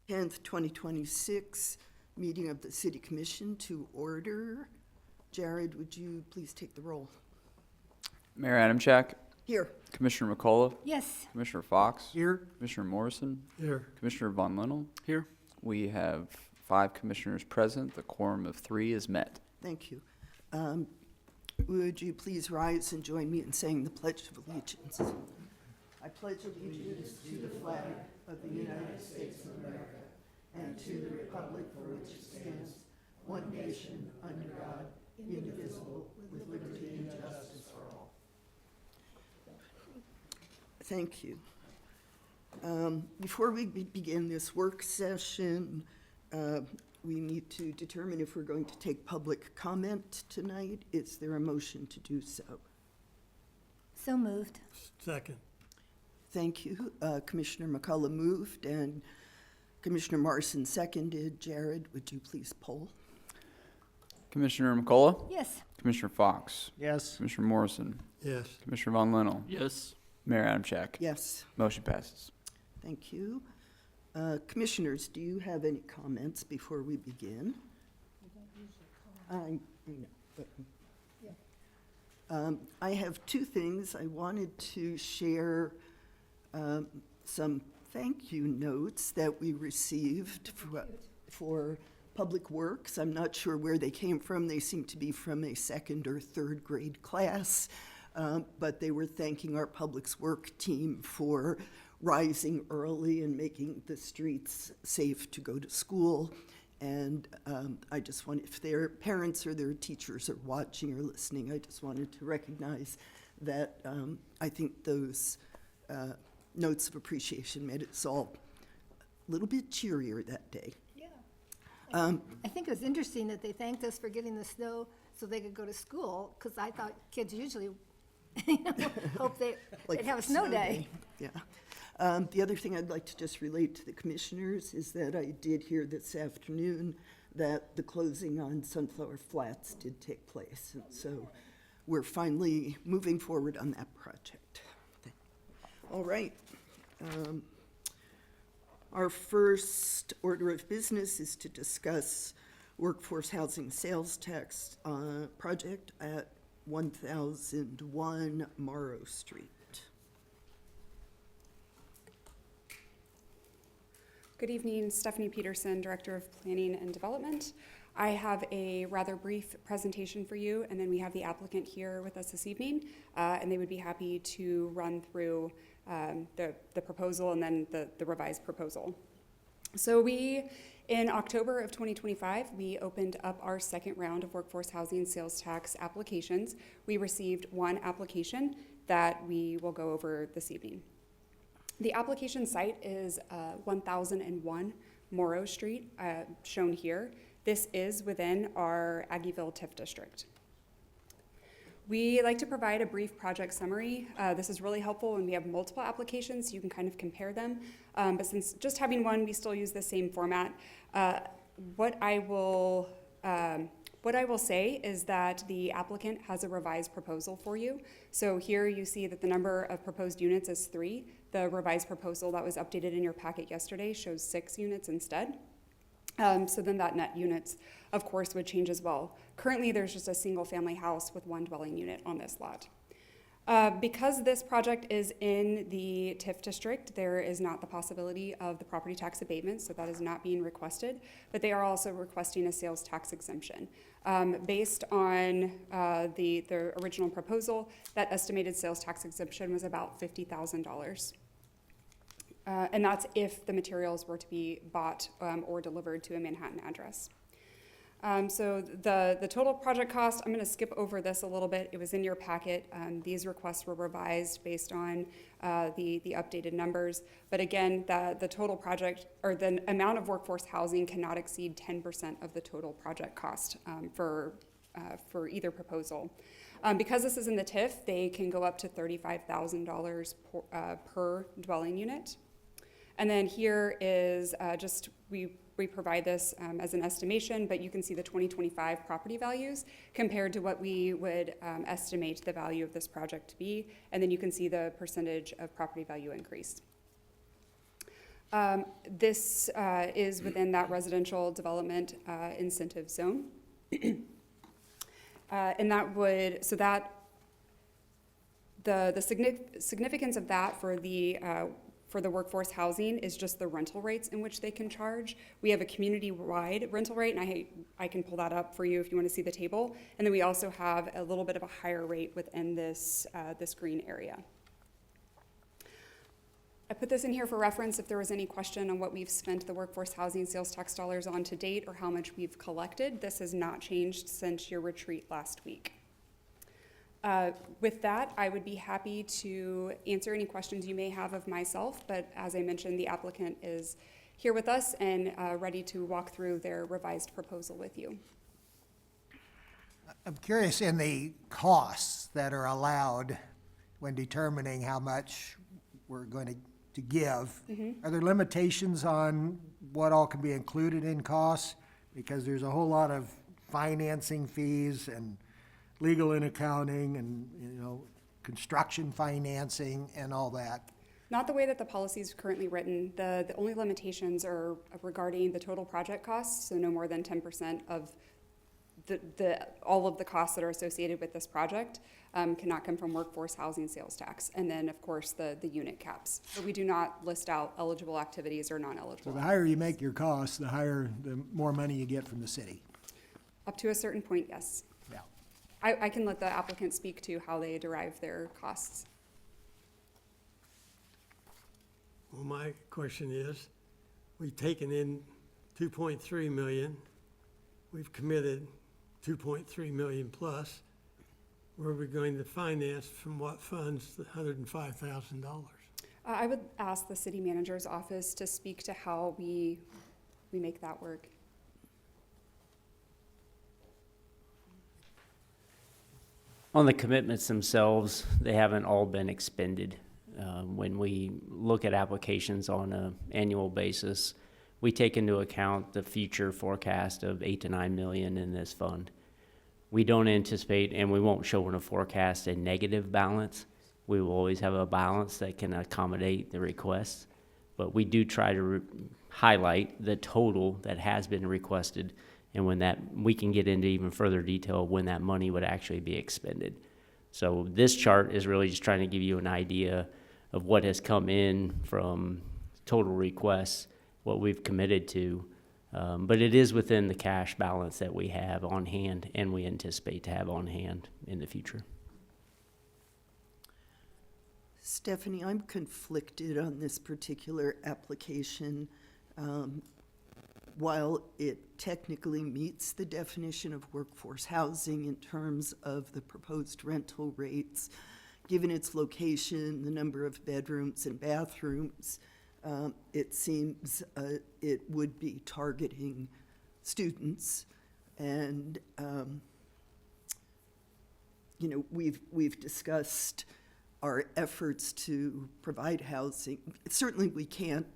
10th, 2026 meeting of the City Commission to order. Jared, would you please take the roll? Mayor Adamchak, Here. Commissioner McCullough, Yes. Commissioner Fox, Here. Commissioner Morrison, Here. Commissioner Von Linnell. Here. We have 5 commissioners present. The quorum of 3 is met. Thank you. Would you please rise and join me in saying the Pledge of Allegiance? I pledge allegiance to the flag of the United States of America and to the republic for which it stands, one nation, under God, indivisible, with liberty and justice for all. Thank you. Before we begin this work session, we need to determine if we're going to take public comment tonight. Is there a motion to do so? So moved. Second. Thank you. Commissioner McCullough moved and Commissioner Morrison seconded. Jared, would you please poll? Commissioner McCullough, Yes. Commissioner Fox, Yes. Commissioner Morrison, Yes. Commissioner Von Linnell, Yes. Mayor Adamchak. Yes, Motion passes. thank you. Commissioners, do you have any comments before we begin? I know, but I have 2 things. I wanted to share some thank you notes that we received for Public Works. I'm not sure where they came from. They seem to be from a 2nd or 3rd grade class, but they were thanking our Public Works team for rising early and making the streets safe to go to school. And I just want, if their parents or their teachers are watching or listening, I just wanted to recognize that I think those notes of appreciation made us all a little bit cheerier that day. Yeah. I think it was interesting that they thanked us for getting the snow so they could go to school, because I thought kids usually hope they'd have a snow day. Yeah. The other thing I'd like to just relate to the commissioners is that I did hear this afternoon that the closing on Sunflower Flats did take place. And so we're finally moving forward on that project. All right. Our first order of business is to discuss workforce housing sales tax project at 1001 Morrow Street. Good evening, Stephanie Peterson, Director of Planning and Development. I have a rather brief presentation for you, and then we have the applicant here with us this evening, and they would be happy to run through the proposal and then the revised proposal. So in October of 2025, we opened up our 2nd round of workforce housing sales tax applications. We received 1 application that we will go over this evening. The application site is 1001 Morrow Street, shown here. This is within our Aggieville TIF district. We like to provide a brief project summary. This is really helpful when we have multiple applications, so you can kind of compare them. But since just having 1, we still use the same format. What I will say is that the applicant has a revised proposal for you. So here you see that the number of proposed units is 3. The revised proposal that was updated in your packet yesterday shows 6 units instead. So then that net units, of course, would change as well. Currently, there's just a single family house with 1 dwelling unit on this lot. Because this project is in the TIF district, there is not the possibility of the property tax abatement, so that is not being requested, but they are also requesting a sales tax exemption. Based on the original proposal, that estimated sales tax exemption was about $50,000. And that's if the materials were to be bought or delivered to a Manhattan address. So the total project cost, I'm going to skip over this a little bit. It was in your packet. These requests were revised based on the updated numbers. But again, the total project, or the amount of workforce housing, cannot exceed 10% of the total project cost for either proposal. Because this is in the TIF, they can go up to $35,000 per dwelling unit. And then here is we provide this as an estimation, but you can see the 2025 property values compared to what we would estimate the value of this project to be. And then you can see the percentage of property value increase. This is within that residential development incentive zone. And that would, so that, the significance of that for the workforce housing is just the rental rates in which they can charge. We have a community-wide rental rate, and I can pull that up for you if you want to see the table. And then we also have a little bit of a higher rate within this green area. I put this in here for reference if there was any question on what we've spent the workforce housing sales tax dollars on to date or how much we've collected. This has not changed since your retreat last week. With that, I would be happy to answer any questions you may have of myself, but as I mentioned, the applicant is here with us and ready to walk through their revised proposal with you. I'm curious in the costs that are allowed when determining how much we're going to give. Are there limitations on what all can be included in costs? Because there's a whole lot of financing fees and legal and accounting and, construction financing and all that. Not the way that the policy is currently written. The only limitations are regarding the total project costs, so no more than 10% of all of the costs that are associated with this project cannot come from workforce housing sales tax. And then, of course, the unit caps. But we do not list out eligible activities or So non-eligible. the higher you make your costs, the more money you get from the city. Up to a certain point, yes. Yeah. I can let the applicant speak to how they derive their costs. Well, my question is, we've taken in 2.3 million, we've committed 2.3 million plus. Where are we going to finance, from what funds, the $105,000? I would ask the city manager's office to speak to how we make that work. On the commitments themselves, they haven't all been expended. When we look at applications on an annual basis, we take into account the future forecast of 8 to 9 million in this fund. We don't anticipate, and we won't show in a forecast, a negative balance. We will always have a balance that can accommodate the requests, but we do try to highlight the total that has been requested, and when that, we can get into even further detail when that money would actually be expended. So this chart is really just trying to give you an idea of what has come in from total requests, what we've committed to, but it is within the cash balance that we have on hand and we anticipate to have on hand in the future. Stephanie, I'm conflicted on this particular application. While it technically meets the definition of workforce housing in terms of the proposed rental rates, given its location, the number of bedrooms and bathrooms, it seems it would be targeting students. And, we've discussed our efforts to provide housing. Certainly we can't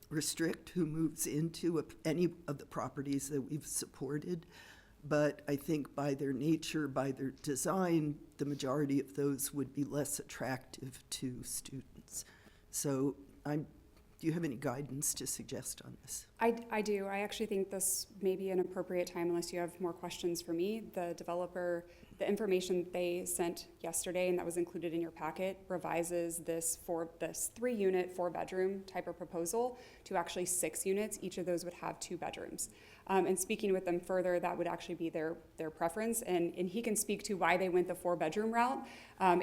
restrict who moves into any of the properties that we've supported, but I think by their nature, by their design, the majority of those would be less attractive to students. So do you have any guidance to suggest on this? I do. I actually think this may be an appropriate time, unless you have more questions for me. The developer, the information they sent yesterday, and that was included in your packet, revises this 3-unit, 4-bedroom type of proposal to actually 6 units. Each of those would have 2 bedrooms. And speaking with them further, that would actually be their preference. And he can speak to why they went the 4-bedroom route.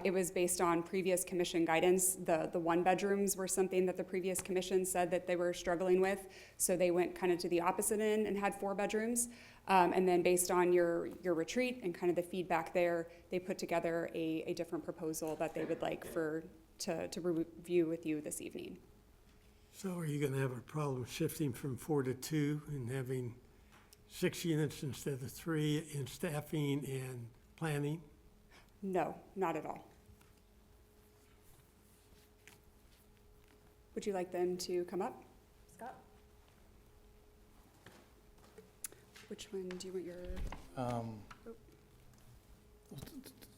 It was based on previous commission guidance. The 1-bedrooms were something that the previous commission said that they were struggling with. So they went kind of to the opposite end and had 4 bedrooms. And then based on your retreat and kind of the feedback there, they put together a different proposal that they would like to review with you this evening. So are you going to have a problem shifting from 4 to 2 and having 6 units instead of 3 in staffing and planning? No, not at all. Would you like them to come up? Scott? Which one do you want your,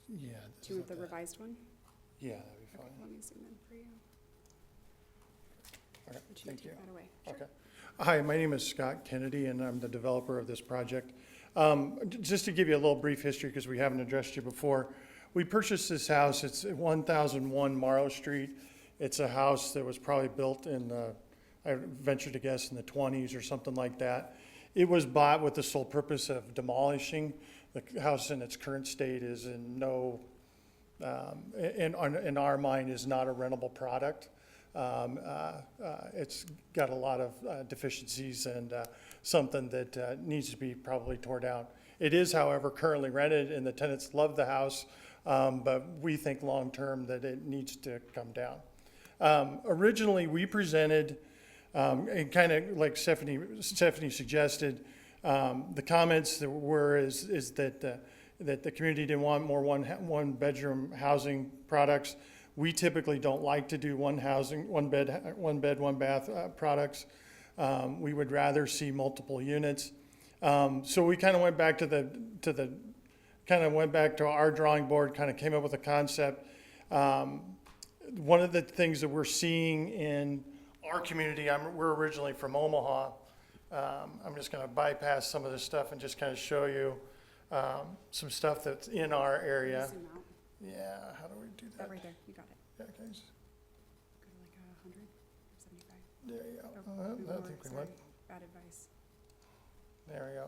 Yeah. do you want the revised one? Yeah, that'd be Okay, fine. let me zoom in for you. Would you take that away? Sure. Okay. Hi, my name is Scott Kennedy, and I'm the developer of this project. Just to give you a little brief history, because we haven't addressed you before, we purchased this house. It's at 1001 Morrow Street. It's a house that was probably built in the, I venture to guess, in the 20s or something like that. It was bought with the sole purpose of demolishing. The house in its current state is in no, in our mind, is not a rentable product. It's got a lot of deficiencies and something that needs to be probably torn down. It is, however, currently rented, and the tenants love the house, but we think long-term that it needs to come down. Originally, we presented, and kind of like Stephanie suggested, the comments that were is that the community didn't want more one-bedroom housing products. We typically don't like to do one bed, one bath products. We would rather see multiple units. So we kind of went back to our drawing board, kind of came up with a concept. One of the things that we're seeing in our community, we're originally from Omaha. I'm just going to bypass some of this stuff and just kind of show you some stuff that's in our area. Zoom out. Yeah, how do we do Oh, that? right there, you got it. Yeah, guys. Go to like 100 or 75. There you go. Oh, I think we sorry. went. Bad advice. There we go.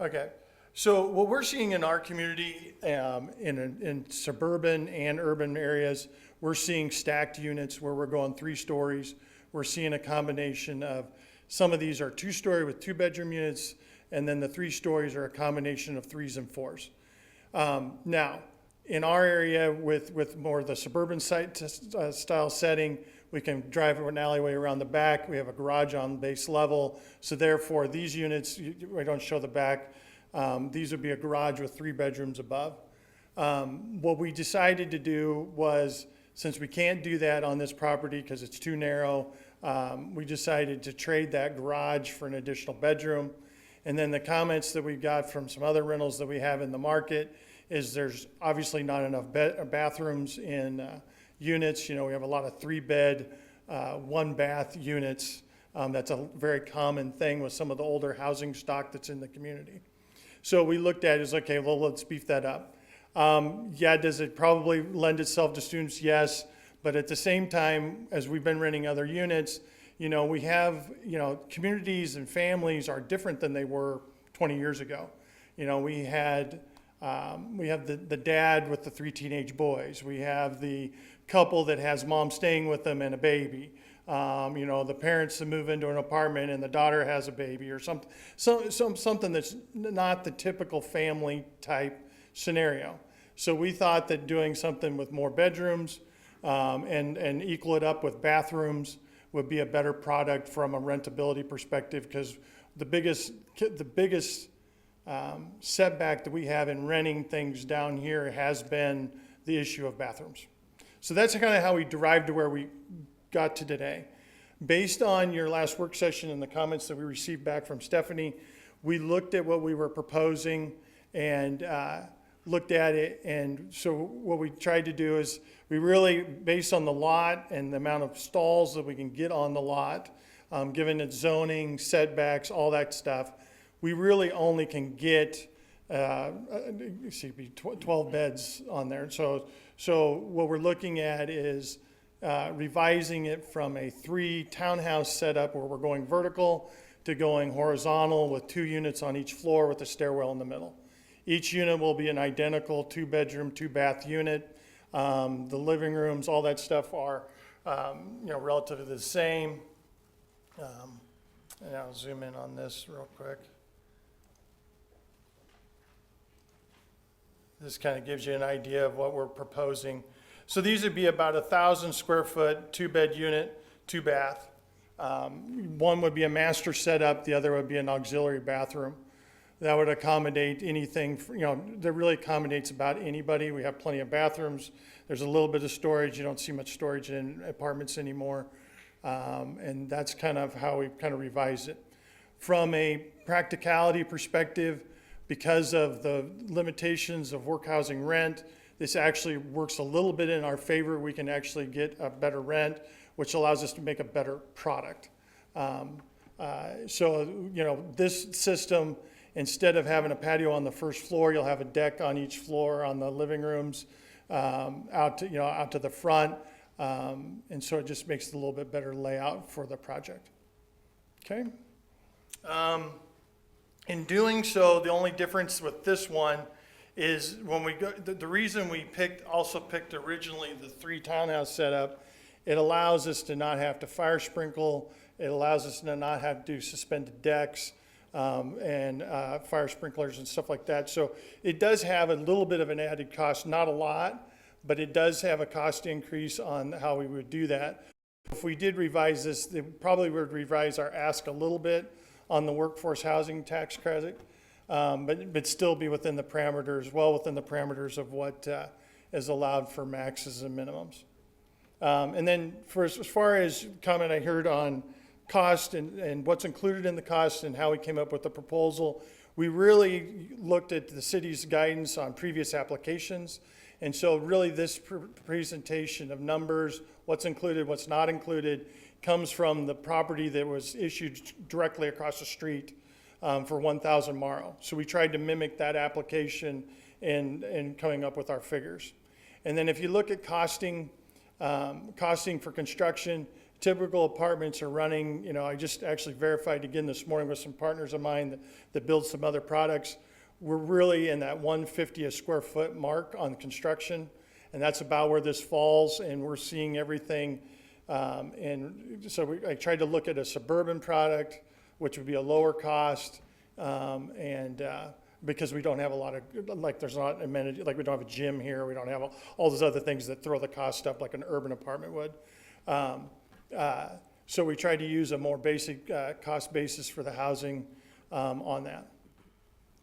Okay, so what we're seeing in our community, in suburban and urban areas, we're seeing stacked units where we're going 3 stories. We're seeing a combination of, some of these are 2-story with 2-bedroom units, and then the 3 stories are a combination of 3s and 4s. Now, in our area with more of the suburban style setting, we can drive an alleyway around the back. We have a garage on base level. So therefore, these units, we don't show the back. These would be a garage with 3 bedrooms above. What we decided to do was, since we can't do that on this property because it's too narrow, we decided to trade that garage for an additional bedroom. And then the comments that we got from some other rentals that we have in the market is there's obviously not enough bathrooms in units. You know, we have a lot of 3-bed, 1-bath units. That's a very common thing with some of the older housing stock that's in the community. So we looked at it as, okay, well, let's beef that up. Yeah, does it probably lend itself to students? Yes. But at the same time, as we've been renting other units, you know, we have, you know, communities and families are different than they were 20 years ago. You know, we have the dad with the 3 teenage boys. We have the couple that has mom staying with them and a baby. You know, the parents that move into an apartment and the daughter has a baby, or something that's not the typical family type scenario. So we thought that doing something with more bedrooms and equal it up with bathrooms would be a better product from a rentability perspective, because the biggest setback that we have in renting things down here has been the issue of bathrooms. So that's kind of how we derived to where we got to today. Based on your last work session and the comments that we received back from Stephanie, we looked at what we were proposing and looked at it. And so what we tried to do is we really, based on the lot and the amount of stalls that we can get on the lot, given its zoning, setbacks, all that stuff, we really only can get 12 beds on there. So what we're looking at is revising it from a 3 townhouse setup where we're going vertical to going horizontal with 2 units on each floor with a stairwell in the middle. Each unit will be an identical 2-bedroom, 2-bath unit. The living rooms, all that stuff are, relatively the same. And I'll zoom in on this real quick. This kind of gives you an idea of what we're proposing. So these would be about 1,000 square foot, 2-bed unit, 2-bath. One would be a master setup, the other would be an auxiliary bathroom. That would accommodate anything, that really accommodates about anybody. We have plenty of bathrooms. There's a little bit of storage. You don't see much storage in apartments anymore. And that's kind of how we kind of revised it. From a practicality perspective, because of the limitations of work housing rent, this actually works a little bit in our favor. We can actually get a better rent which allows us to make a better product. So, you know, this system, instead of having a patio on the first floor, you'll have a deck on each floor on the living rooms, out to the front. And so it just makes it a little bit better layout for the project. Okay. In doing so, the only difference with this one is when we go, the reason we also picked originally the 3 townhouse setup, it allows us to not have to fire sprinkle. It allows us to not have to do suspended decks, and fire sprinklers and stuff like that. So it does have a little bit of an added cost, not a lot, but it does have a cost increase on how we would do that. If we did revise this, they probably would revise our ask a little bit on the workforce housing tax credit, but still be within the parameters, well within the parameters of what is allowed for maxes and minimums. And then as far as comment I heard on cost and what's included in the cost and how we came up with the proposal, we really looked at the city's guidance on previous applications. And so really this presentation of numbers, what's included, what's not included, comes from the property that was issued directly across the street for 1,000 Morrow. So we tried to mimic that application in coming up with our figures. And then if you look at costing for construction, typical apartments are running, you know, I just actually verified again this morning with some partners of mine that build some other products. We're really in that 150 a square foot mark on construction, and that's about where this falls, and we're seeing everything. And so I tried to look at a suburban product, which would be a lower cost, because we don't have a lot of, like there's not amenity, like we don't have a gym here, we don't have all those other things that throw the cost up like an urban apartment would. So we tried to use a more basic cost basis for the housing on that.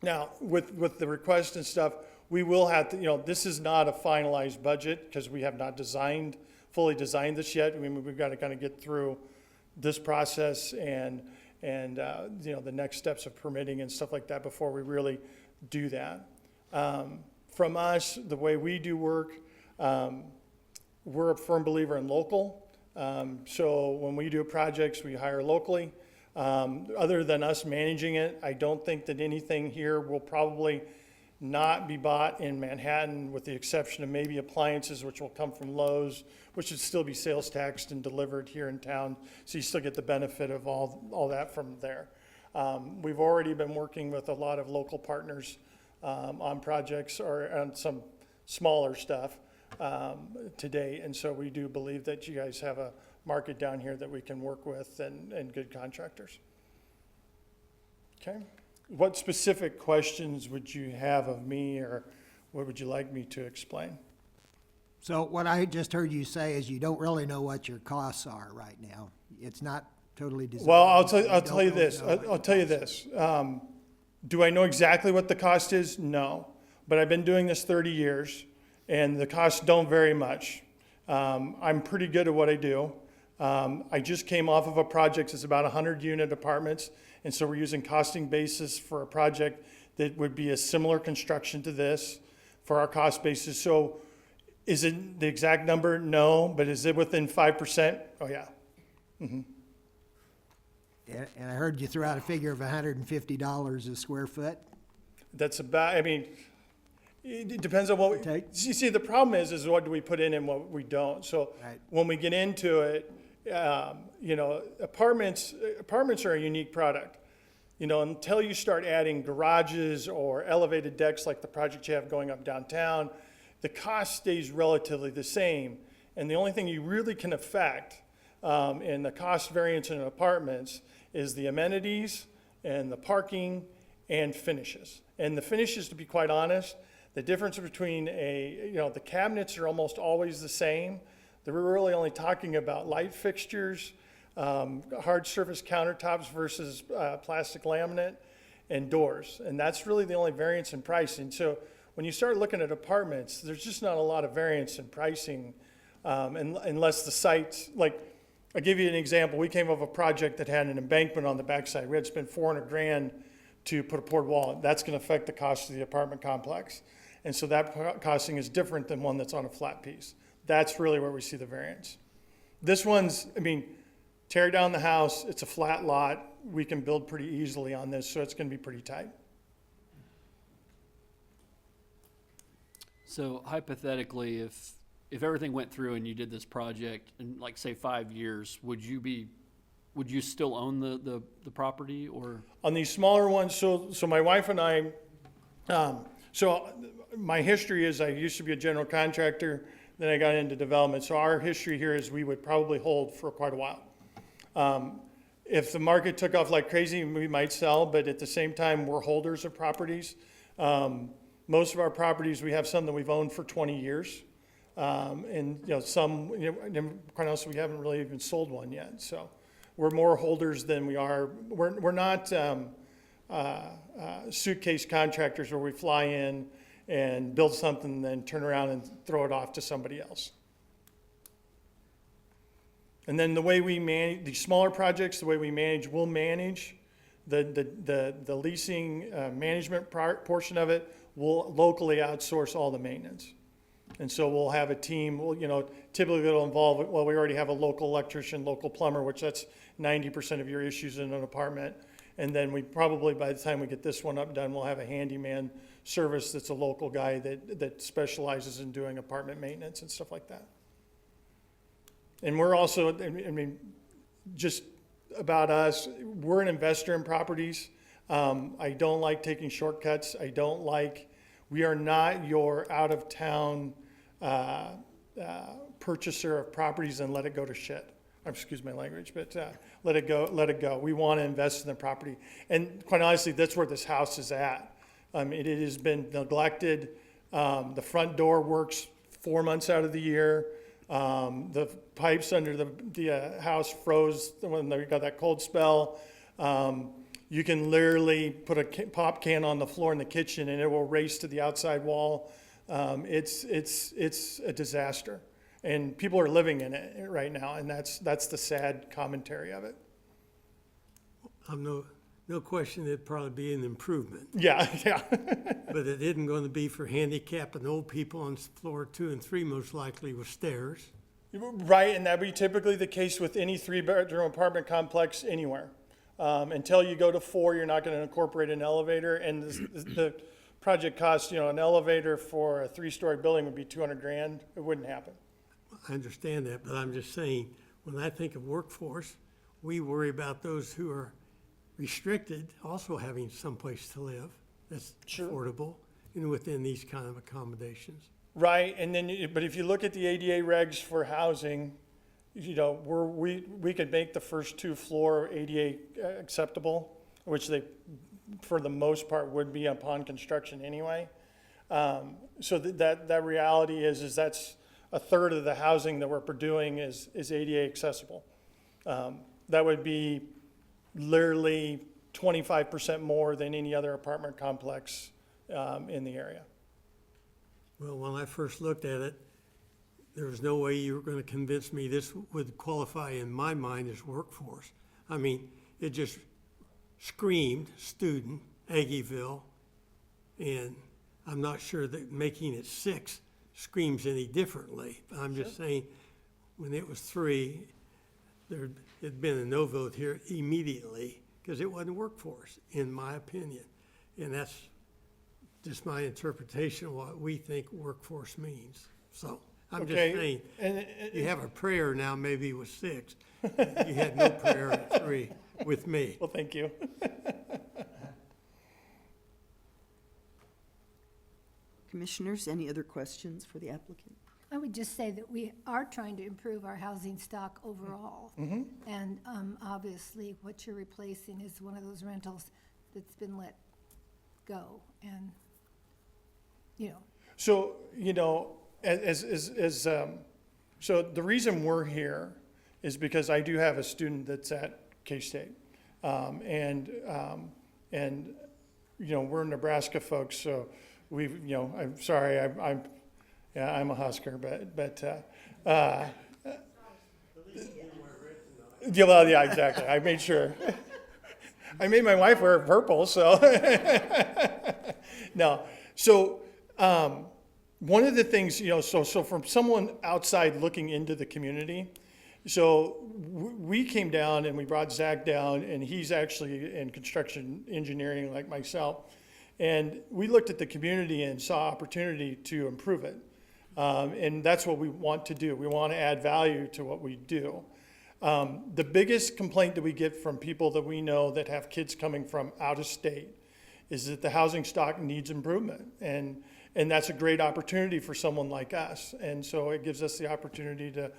Now, with the request and stuff, we will have to, you know, this is not a finalized budget because we have not fully designed this yet. I mean, we've got to kind of get through this process and you know, the next steps of permitting and stuff like that before we really do that. From us, the way we do work, we're a firm believer in local. So when we do projects, we hire locally. Other than us managing it, I don't think that anything here will probably not be bought in Manhattan, with the exception of maybe appliances, which will come from Lowe's, which would still be sales taxed and delivered here in town. So you still get the benefit of all that from there. We've already been working with a lot of local partners on projects or on some smaller stuff today. And so we do believe that you guys have a market down here that we can work with and good contractors. Okay. What specific questions would you have of me, or what would you like me to explain? So what I just heard you say is you don't really know what your costs are right now. It's not totally designed. Well, I'll tell you this. I'll tell you this. Do I know exactly what the cost is? No. But I've been doing this 30 years, and the costs don't vary much. I'm pretty good at what I do. I just came off of a project that's about 100 unit apartments, and so we're using costing basis for a project that would be a similar construction to this for our cost basis. So is it the exact number? No, but is it within 5%? Oh yeah. Mm-hmm. And I heard you throw out a figure of $150 a square foot. That's about, I mean, it depends on what we take. You see, the problem is what do we put in and what we don't. So Right. when we get into it, you know, apartments are a unique product. You know, until you start adding garages or elevated decks like the project you have going up downtown, the cost stays relatively the same. And the only thing you really can affect in the cost variance in apartments is the amenities and the parking and finishes. And the finishes, to be quite honest, the difference between the cabinets are almost always the same. We're really only talking about light fixtures, hard surface countertops versus plastic laminate, and doors. And that's really the only variance in pricing. So when you start looking at apartments, there's just not a lot of variance in pricing unless the site, like, I'll give you an example. We came up with a project that had an embankment on the backside. We had to spend $400,000 to put a poured wall. That's going to affect the cost of the apartment complex. And so that costing is different than one that's on a flat piece. That's really where we see the variance. This one's, I mean, tear down the house, it's a flat lot, we can build pretty easily on this, so it's gonna be pretty tight. So hypothetically, if everything went through and you did this project in like say 5 years, would you still own the property or? On these smaller ones, so my wife and I, so my history is I used to be a general contractor, then I got into development. So our history here is we would probably hold for quite a while. If the market took off like crazy, we might sell, but at the same time, we're holders of properties. Most of our properties, we have some that we've owned for 20 years. And, you know, some, you know, quite honestly, we haven't really even sold one yet. So we're more holders than we are, we're not suitcase contractors where we fly in and build something and then turn around and throw it off to somebody else. And then the way we manage, these smaller projects, the way we manage, we'll manage the leasing management portion of it. We'll locally outsource all the maintenance. And so we'll have a team, well, you know, typically it'll involve, well, we already have a local electrician, local plumber, which that's 90% of your issues in an apartment. And then we probably, by the time we get this one up done, we'll have a handyman service that's a local guy that specializes in doing apartment maintenance and stuff like that. And we're also, I mean, just about us, we're an investor in properties. I don't like taking shortcuts. We are not your out-of-town purchaser of properties and let it go to shit. Excuse my language, but let it go. We want to invest in the property. And quite honestly, that's where this house is at. It has been neglected. The front door works 4 months out of the year. The pipes under the house froze when they got that cold spell. You can literally put a pop can on the floor in the kitchen and it will race to the outside wall. It's a disaster. And people are living in it right now, and that's the sad commentary of it. No question it'd probably be an improvement, Yeah, yeah. but it isn't going to be for handicapped and old people on floor 2 and 3, most likely with stairs. Right, and that'd be typically the case with any 3-bedroom apartment complex anywhere. Until you go to 4, you're not going to incorporate an elevator, and the project cost, you know, an elevator for a 3-story building would be $200,000. It wouldn't happen. I understand that, but I'm just saying, when I think of workforce, we worry about those who are restricted also having someplace to live that's Sure. affordable and within these kind of accommodations. Right, and then, but if you look at the ADA regs for housing, you know, we could make the first 2 floor ADA acceptable, which they, for the most part, would be upon construction anyway. So that reality is that's a third of the housing that we're doing is ADA accessible. That would be literally 25% more than any other apartment complex in the area. Well, when I first looked at it, there was no way you were going to convince me this would qualify in my mind as workforce. I mean, it just screamed student, Aggieville, and I'm not sure that making it 6 screams any differently. I'm just saying, when it was 3, there had been a no vote here immediately because it wasn't workforce, in my opinion. And that's just my interpretation of what we think workforce means. So I'm just saying, you have a prayer now maybe with 6. You had no prayer at 3 with me. Well, thank you. Commissioners, any other questions for the applicant? I would just say that we are trying to improve our housing stock overall. And obviously, what you're replacing is one of those rentals that's been let go. And, you know, So, you know, so the reason we're here is because I do have a student that's at K-State. And, you know, we're Nebraska folks, so we've, you know, I'm sorry, I'm a Husker, but yeah, well, yeah, exactly. I made sure. I made my wife wear purple, so. No. So, one of the things, you know, so from someone outside looking into the community, So we came down and we brought Zach down, and he's actually in construction engineering like myself. And we looked at the community and saw opportunity to improve it. And that's what we want to do. We want to add value to what we do. The biggest complaint that we get from people that we know that have kids coming from out of state is that the housing stock needs improvement. And that's a great opportunity for someone like us. And so it gives us the opportunity to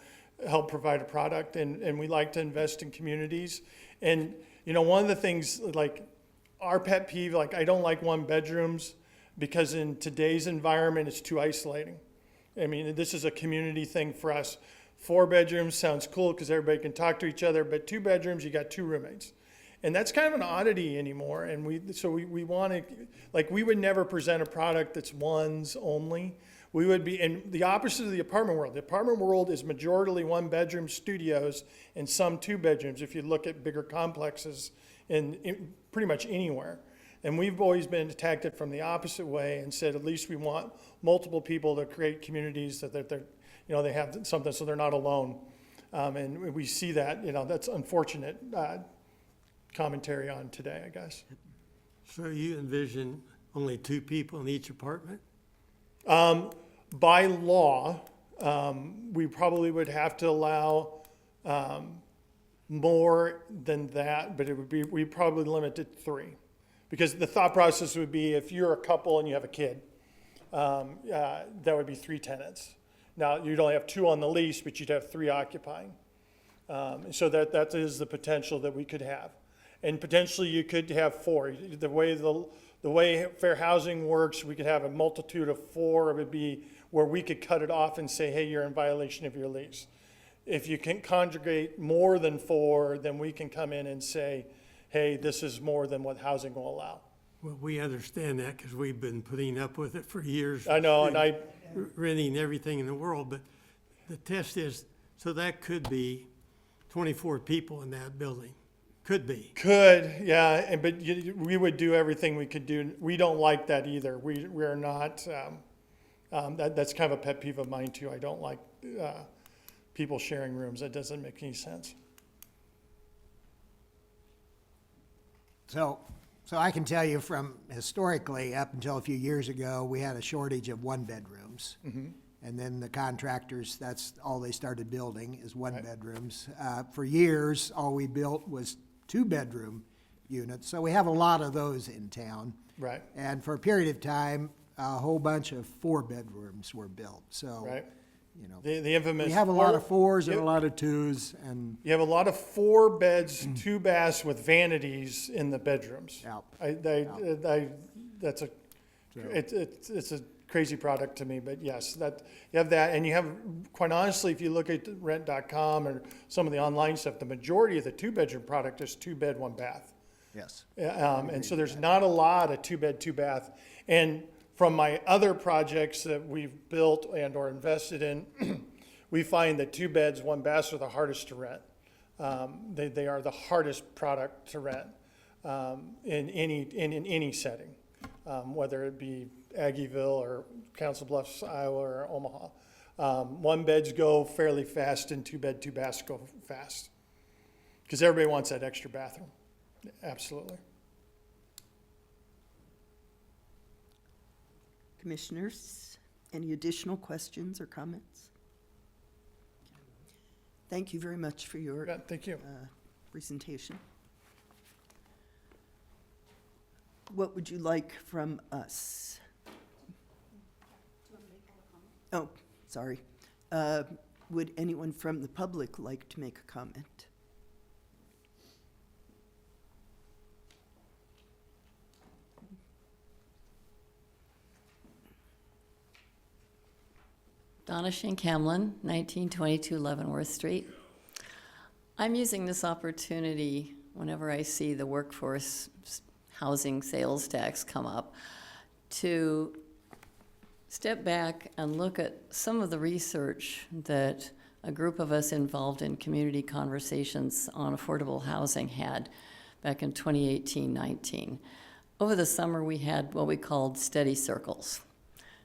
help provide a product, and we like to invest in communities. And, you know, one of the things, like our pet peeve, like I don't like one bedrooms because in today's environment, it's too isolating. I mean, this is a community thing for us. 4 bedrooms sounds cool because everybody can talk to each other, but 2 bedrooms, you got 2 roommates. And that's kind of an oddity anymore. And we want to, like, we would never present a product that's ones only. We would be in the opposite of the apartment world. The apartment world is majority 1-bedroom studios and some 2 bedrooms if you look at bigger complexes in pretty much anywhere. And we've always been attacked it from the opposite way and said at least we want multiple people to create communities that they're, you know, they have something so they're not alone. And we see that, you know, that's unfortunate commentary on today, I guess. So you envision only 2 people in each apartment? By law, we probably would have to allow more than that, but it would be, we'd probably limit it to 3. Because the thought process would be if you're a couple and you have a kid, that would be 3 tenants. Now, you'd only have 2 on the lease, but you'd have 3 occupying. So that is the potential that we could have. And potentially you could have 4. The way fair housing works, we could have a multitude of 4. It would be where we could cut it off and say, hey, you're in violation of your lease. If you can conjugate more than 4, then we can come in and say, hey, this is more than what housing will allow. Well, we understand that because we've been putting up with it for years. I know, and renting everything in the world, but the test is, so that could be 24 people in that building. Could be. Could, yeah, but we would do everything we could do. We don't like that either. We're not, that's kind of a pet peeve of mine too. I don't like people sharing rooms. That doesn't make any sense. So I can tell you from historically, up until a few years ago, we had a shortage of 1-bedrooms. And then the contractors, that's all they started building is 1-bedrooms. For years, all we built was 2-bedroom units. So we have a lot of those in town. Right. And for a period of time, a whole bunch of 4-bedrooms were built. So, Right. you know, The infamous. we have a lot of 4s and Yep. a lot of 2s, and You have a lot of 4 beds, 2 baths with vanities in the bedrooms. Yeah. That's a, it's a crazy product to me, but yes, that, you have that, and you have, quite honestly, if you look at rent.com or some of the online stuff, the majority of the 2-bedroom product is 2-bed, 1-bath. yes. And so there's not a lot of 2-bed, 2-bath. And from my other projects that we've built and or invested in, we find that 2 beds, 1 baths are the hardest to rent. They are the hardest product to rent in any setting, whether it be Aggieville or Council Bluffs, Iowa, or Omaha. 1 beds go fairly fast and 2-bed, 2 baths go fast. Because everybody wants that extra bathroom. Absolutely. Commissioners, any additional questions or comments? Thank you very much for your Yeah, thank you. presentation. What would you like from us? Oh, sorry. Would anyone from the public like to make a comment? Donna Shankamlin, 1922 Leavenworth Street. I'm using this opportunity whenever I see the workforce housing sales tax come up to step back and look at some of the research that a group of us involved in community conversations on affordable housing had back in 2018-19. Over the summer, we had what we called study circles.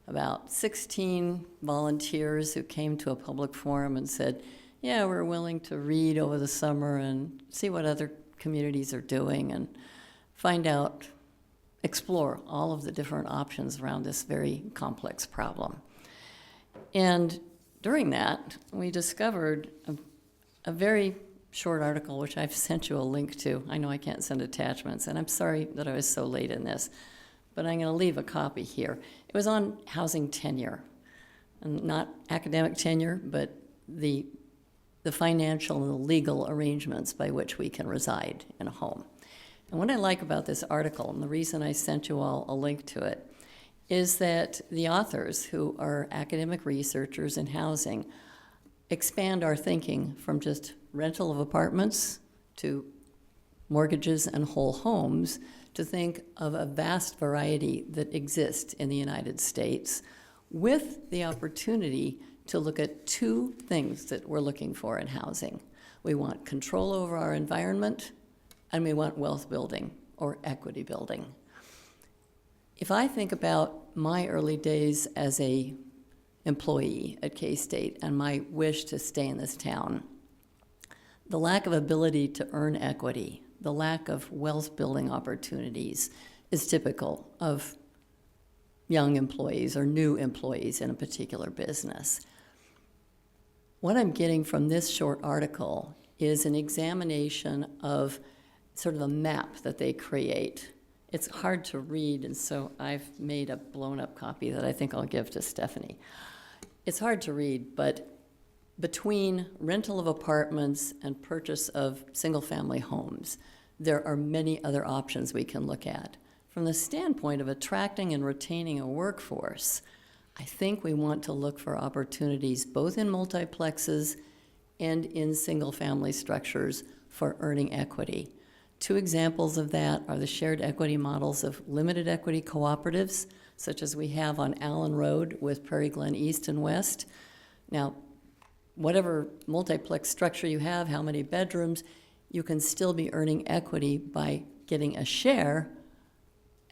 About 16 volunteers who came to a public forum and said, yeah, we're willing to read over the summer and see what other communities are doing and find out, explore all of the different options around this very complex problem. And during that, we discovered a very short article, which I've sent you a link to. I know I can't send attachments, and I'm sorry that I was so late in this, but I'm going to leave a copy here. It was on housing tenure, and not academic tenure, but the financial and the legal arrangements by which we can reside in a home. And what I like about this article, and the reason I sent you all a link to it, is that the authors, who are academic researchers in housing, expand our thinking from just rental of apartments to mortgages and whole homes to think of a vast variety that exists in the United States, with the opportunity to look at two things that we're looking for in housing. We want control over our environment, and we want wealth building or equity building. If I think about my early days as a employee at K-State and my wish to stay in this town, the lack of ability to earn equity, the lack of wealth building opportunities is typical of young employees or new employees in a particular business. What I'm getting from this short article is an examination of sort of a map that they create. It's hard to read, and so I've made a blown-up copy that I think I'll give to Stephanie. It's hard to read, but between rental of apartments and purchase of single-family homes, there are many other options we can look at. From the standpoint of attracting and retaining a workforce, I think we want to look for opportunities both in multiplexes and in single-family structures for earning equity. Two examples of that are the shared equity models of limited equity cooperatives, such as we have on Allen Road with Prairie Glen East and West. Now, whatever multiplex structure you have, how many bedrooms, you can still be earning equity by getting a share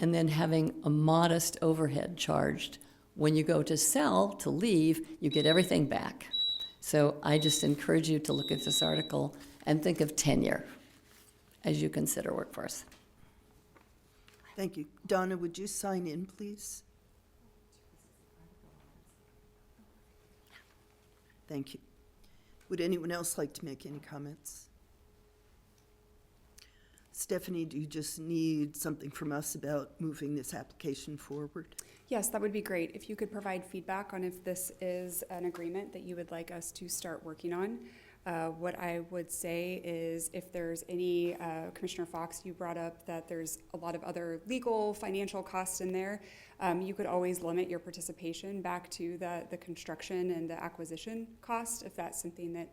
and then having a modest overhead charged. When you go to sell, to leave, you get everything back. So I just encourage you to look at this article and think of tenure as you consider workforce. Thank you. Donna, would you sign in, please? Thank you. Would anyone else like to make any comments? Stephanie, do you just need something from us about moving this application forward? Yes, that would be great. If you could provide feedback on if this is an agreement that you would like us to start working on. What I would say is if there's any, Commissioner Fox, you brought up that there's a lot of other legal, financial costs in there. You could always limit your participation back to the construction and the acquisition cost if that's something that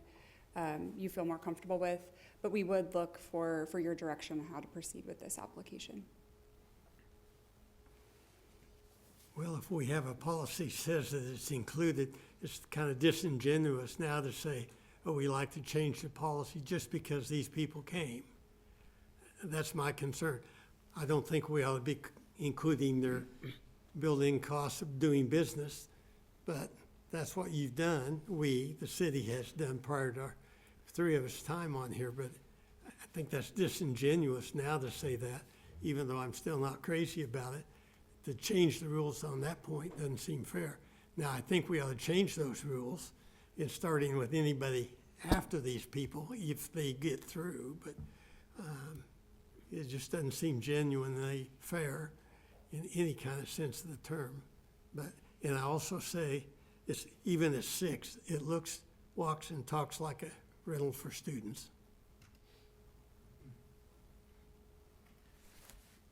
you feel more comfortable with. But we would look for your direction on how to proceed with this application. Well, if we have a policy says that it's included, it's kind of disingenuous now to say, oh, we like to change the policy just because these people came. That's my concern. I don't think we ought to be including their building costs of doing business, but that's what you've done. We, the city, has done prior to our three of us time on here, but I think that's disingenuous now to say that, even though I'm still not crazy about it. To change the rules on that point doesn't seem fair. Now, I think we ought to change those rules in starting with anybody after these people if they get through, but it just doesn't seem genuinely fair in any kind of sense of the term. But, and I also say, it's even at 6, it looks, walks and talks like a rental for students.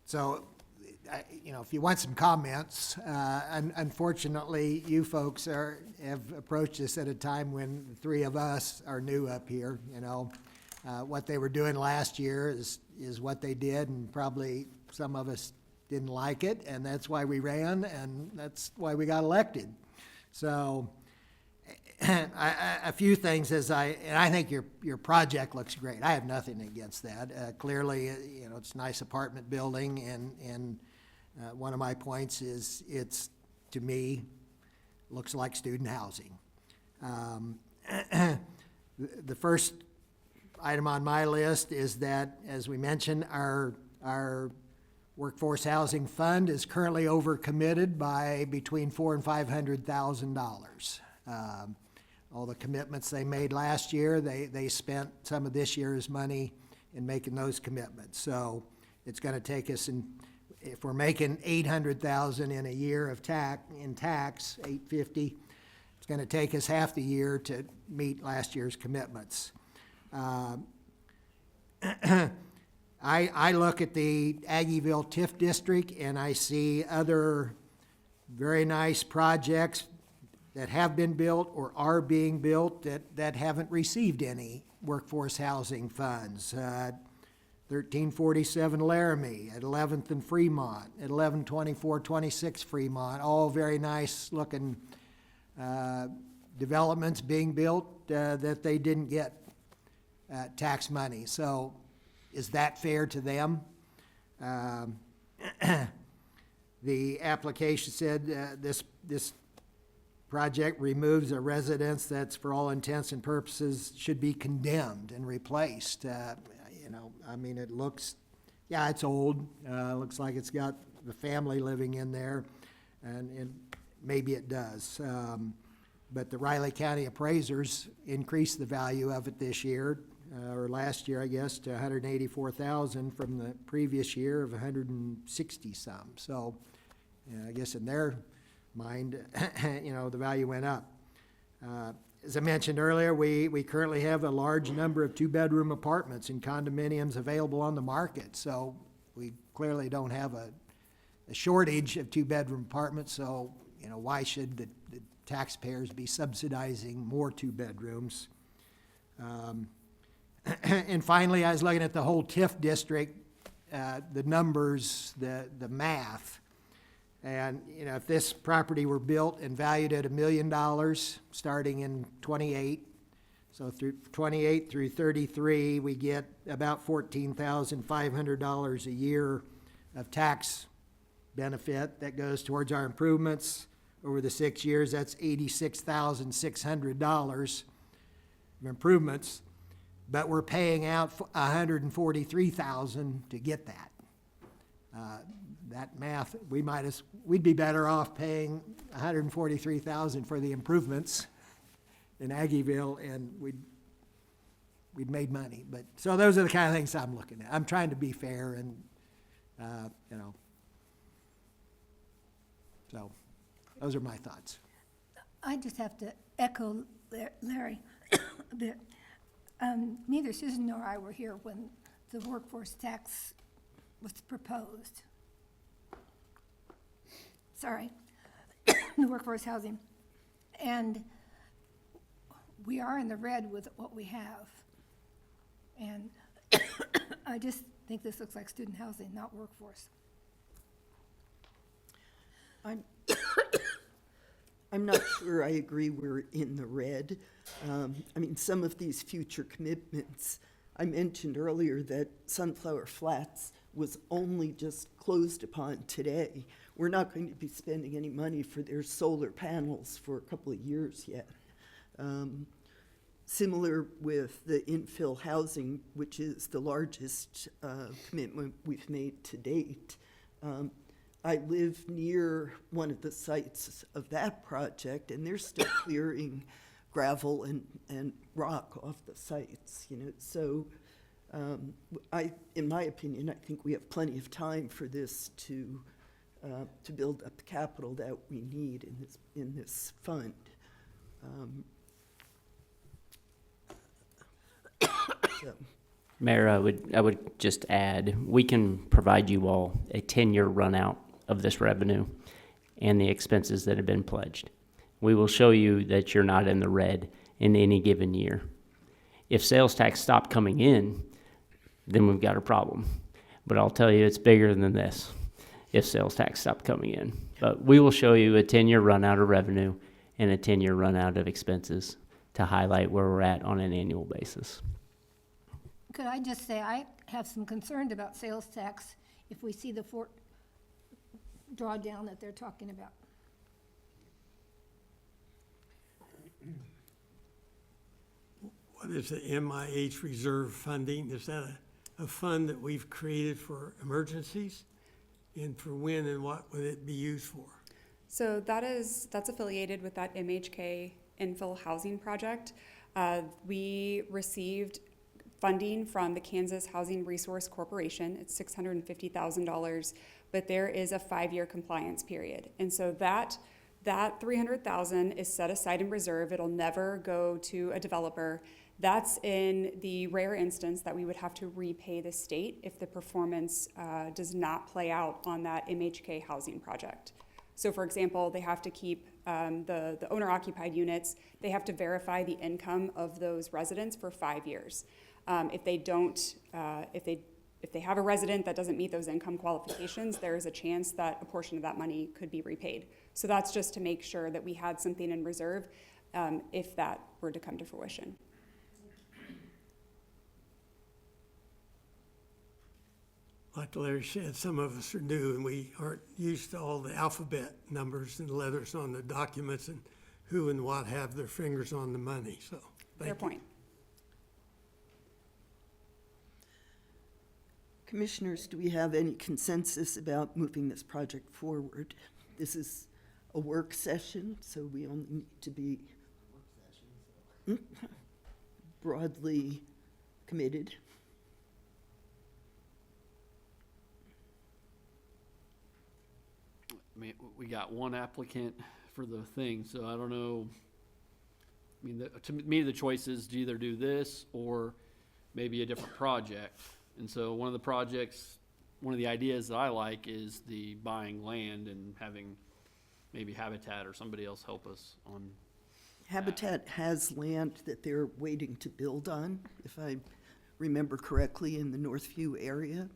So, if you want some comments, unfortunately, you folks have approached us at a time when the three of us are new up here. What they were doing last year is what they did, and probably some of us didn't like it, and that's why we ran, and that's why we got elected. So, a few things and I think your project looks great. I have nothing against that. Clearly, it's a nice apartment building, and one of my points is it's, to me, looks like student housing. The first item on my list is that, as we mentioned, our workforce housing fund is currently overcommitted by between $400,000 and $500,000. All the commitments they made last year, they spent some of this year's money in making those commitments. So it's gonna take us, if we're making $800,000 in a year of tax, $850,000, it's gonna take us half the year to meet last year's commitments. I look at the Aggieville TIF district and I see other very nice projects that have been built or are being built that haven't received any workforce housing funds. 1347 Laramie, at 11th and Fremont, at 112426 Fremont, all very nice looking developments being built that they didn't get tax money. So is that fair to them? The application said this project removes a residence that's, for all intents and purposes, should be condemned and replaced. You know, I mean, it looks, yeah, it's old. Looks like it's got the family living in there, and maybe it does. But the Riley County appraisers increased the value of it this year, or last year, I guess, to $184,000 from the previous year of 160 some. So, I guess in their mind, you know, the value went up. As I mentioned earlier, we currently have a large number of two-bedroom apartments and condominiums available on the market. So we clearly don't have a shortage of two-bedroom apartments. So, you know, why should the taxpayers be subsidizing more two-bedrooms? And finally, I was looking at the whole TIF district, the numbers, the math. And, you know, if this property were built and valued at $1 million, starting in 28, so through 28 through 33, we get about $14,500 a year of tax benefit that goes towards our improvements. Over the 6 years, that's $86,600 of improvements, but we're paying out $143,000 to get that. That math, we'd be better off paying $143,000 for the improvements in Aggieville, and we'd made money. But so those are the kind of things I'm looking at. I'm trying to be fair, and you know. So those are my thoughts. I just have to echo Larry a bit. Neither Susan nor I were here when the workforce tax was proposed. Sorry, the workforce housing. And we are in the red with what we have. And I just think this looks like student housing, not workforce. I'm not sure I agree we're in the red. I mean, some of these future commitments, I mentioned earlier that Sunflower Flats was only just closed upon today. We're not going to be spending any money for their solar panels for a couple of years yet. Similar with the infill housing, which is the largest commitment we've made to date. I live near one of the sites of that project, and they're still clearing gravel and rock off the sites, you know. So in my opinion, I think we have plenty of time for this to build up the capital that we need in this fund. So. Mayor, I would just add, we can provide you all a 10-year run out of this revenue and the expenses that have been pledged. We will show you that you're not in the red in any given year. If sales tax stopped coming in, then we've got a problem. But I'll tell you, it's bigger than this if sales tax stopped coming in. But we will show you a 10-year run out of revenue and a 10-year run out of expenses to highlight where we're at on an annual basis. Could I just say, I have some concern about sales tax if we see the drawdown that they're talking about. what is the MIH reserve funding? Is that a fund that we've created for emergencies? And for when and what would it be used for? So that's affiliated with that MHK infill housing project. We received funding from the Kansas Housing Resource Corporation. It's $650,000, but there is a 5-year compliance period. And so that $300,000 is set aside in reserve. It'll never go to a developer. That's in the rare instance that we would have to repay the state if the performance does not play out on that MHK housing project. So for example, they have to keep the owner-occupied units, they have to verify the income of those residents for 5 years. If they don't, if they have a resident that doesn't meet those income qualifications, there is a chance that a portion of that money could be repaid. So that's just to make sure that we had something in reserve if that were to come to fruition. Like Larry said, some of us are new and we aren't used to all the alphabet numbers and letters on the documents and who and what have their fingers on the money, so Fair thank you. point. Commissioners, do we have any consensus about moving this project forward? This is a work session, so we only need to be broadly committed. I mean, we got one applicant for the thing, so I don't know. I mean, to me, the choice is to either do this or maybe a different project. And so one of the ideas that I like is the buying land and having maybe Habitat or somebody else help us on. Habitat has land that they're waiting to build on, if I remember correctly, in the Northview area.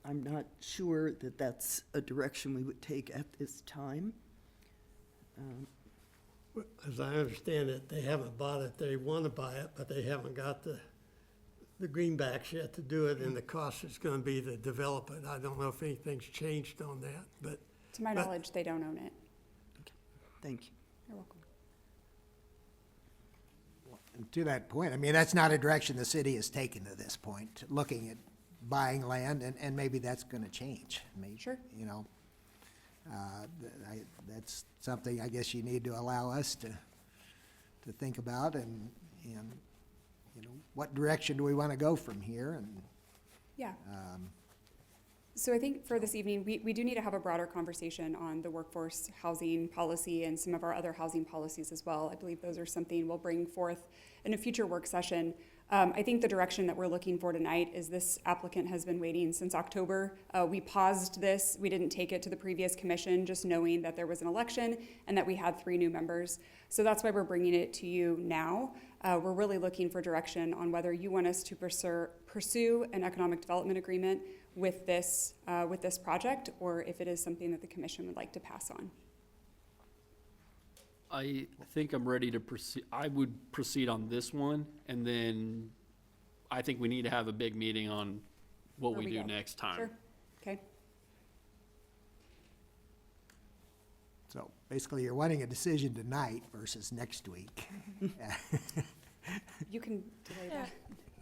I'm not sure that that's a direction we would take at this time. As I understand it, they haven't bought it, they want to buy it, but they haven't got the greenbacks yet to do it, and the cost is going to be to develop it. I don't know if anything's changed on that, but To my knowledge, they don't own it. Thank you. You're welcome. And to that point, I mean, that's not a direction the city has taken to this point, looking at buying land, and maybe that's gonna change. Maybe, Sure. You know, that's something I guess you need to allow us to think about, and, you know, what direction do we wanna go from here, and, Yeah. So I think for this evening, we do need to have a broader conversation on the workforce housing policy and some of our other housing policies as well. I believe those are something we'll bring forth in a future work session. I think the direction that we're looking for tonight is this applicant has been waiting since October. We paused this. We didn't take it to the previous commission, just knowing that there was an election and that we had 3 new members. So that's why we're bringing it to you now. We're really looking for direction on whether you want us to pursue an economic development agreement with this project, or if it is something that the commission would like to pass on. I think I'm ready to proceed. I would proceed on this one, and then I think we need to have a big meeting on what Where we we do go. next time. Sure, okay. so basically you're wanting a decision tonight versus next week. You can delay Yeah.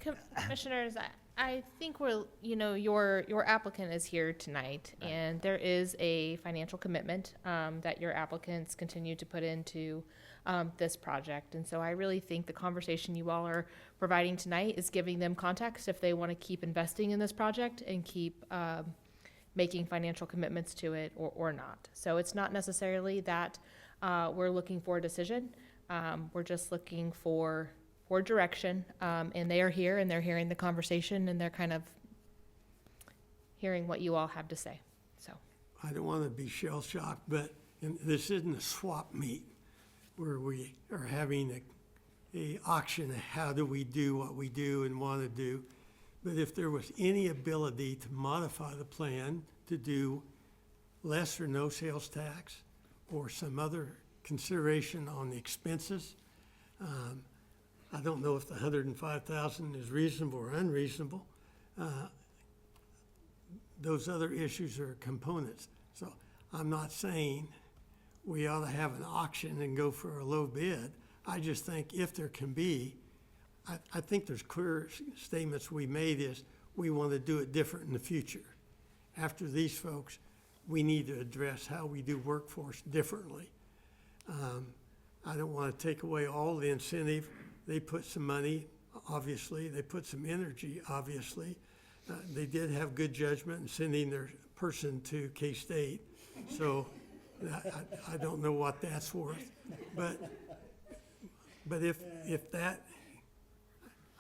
that. Commissioners, I think your applicant is here tonight, and there is a financial commitment that your applicants continue to put into this project. And so I really think the conversation you all are providing tonight is giving them context if they want to keep investing in this project and keep making financial commitments to it or not. So it's not necessarily that we're looking for a decision. We're just looking for direction, and they are here, and they're hearing the conversation, and they're kind of hearing what you all have to say, so. I don't want to be shell-shocked, but this isn't a swap meet where we are having a auction of how do we do what we do and want to do. But if there was any ability to modify the plan to do less or no sales tax or some other consideration on the expenses, I don't know if the 105,000 is reasonable or unreasonable. Those other issues are components. So I'm not saying we ought to have an auction and go for a low bid. I just think if there can be I think there's clear statements we made is we want to do it different in the future. After these folks, we need to address how we do workforce differently. I don't want to take away all the incentive. They put some money, obviously. They put some energy, obviously. They did have good judgment in sending their person to K-State. So I don't know what that's worth. But if that,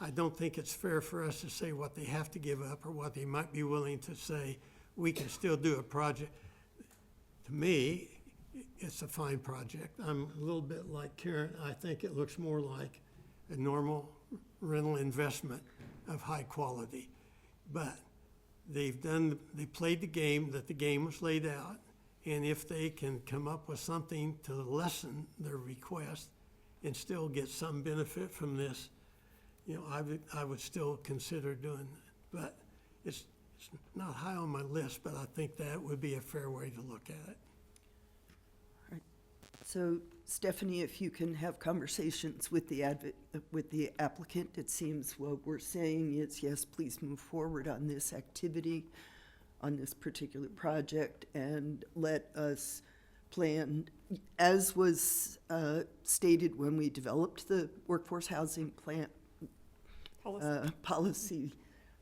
I don't think it's fair for us to say what they have to give up or what they might be willing to say. We can still do a project. To me, it's a fine project. I'm a little bit like Karen. I think it looks more like a normal rental investment of high quality. But they played the game that the game was laid out. And if they can come up with something to lessen their request and still get some benefit from this, you know, I would still consider doing that. But it's not high on my list, but I think that would be a fair way to look at it. So Stephanie, if you can have conversations with the applicant, it seems what we're saying is, yes, please move forward on this activity, on this particular project, and let us plan, as was stated when we developed the workforce housing plan policy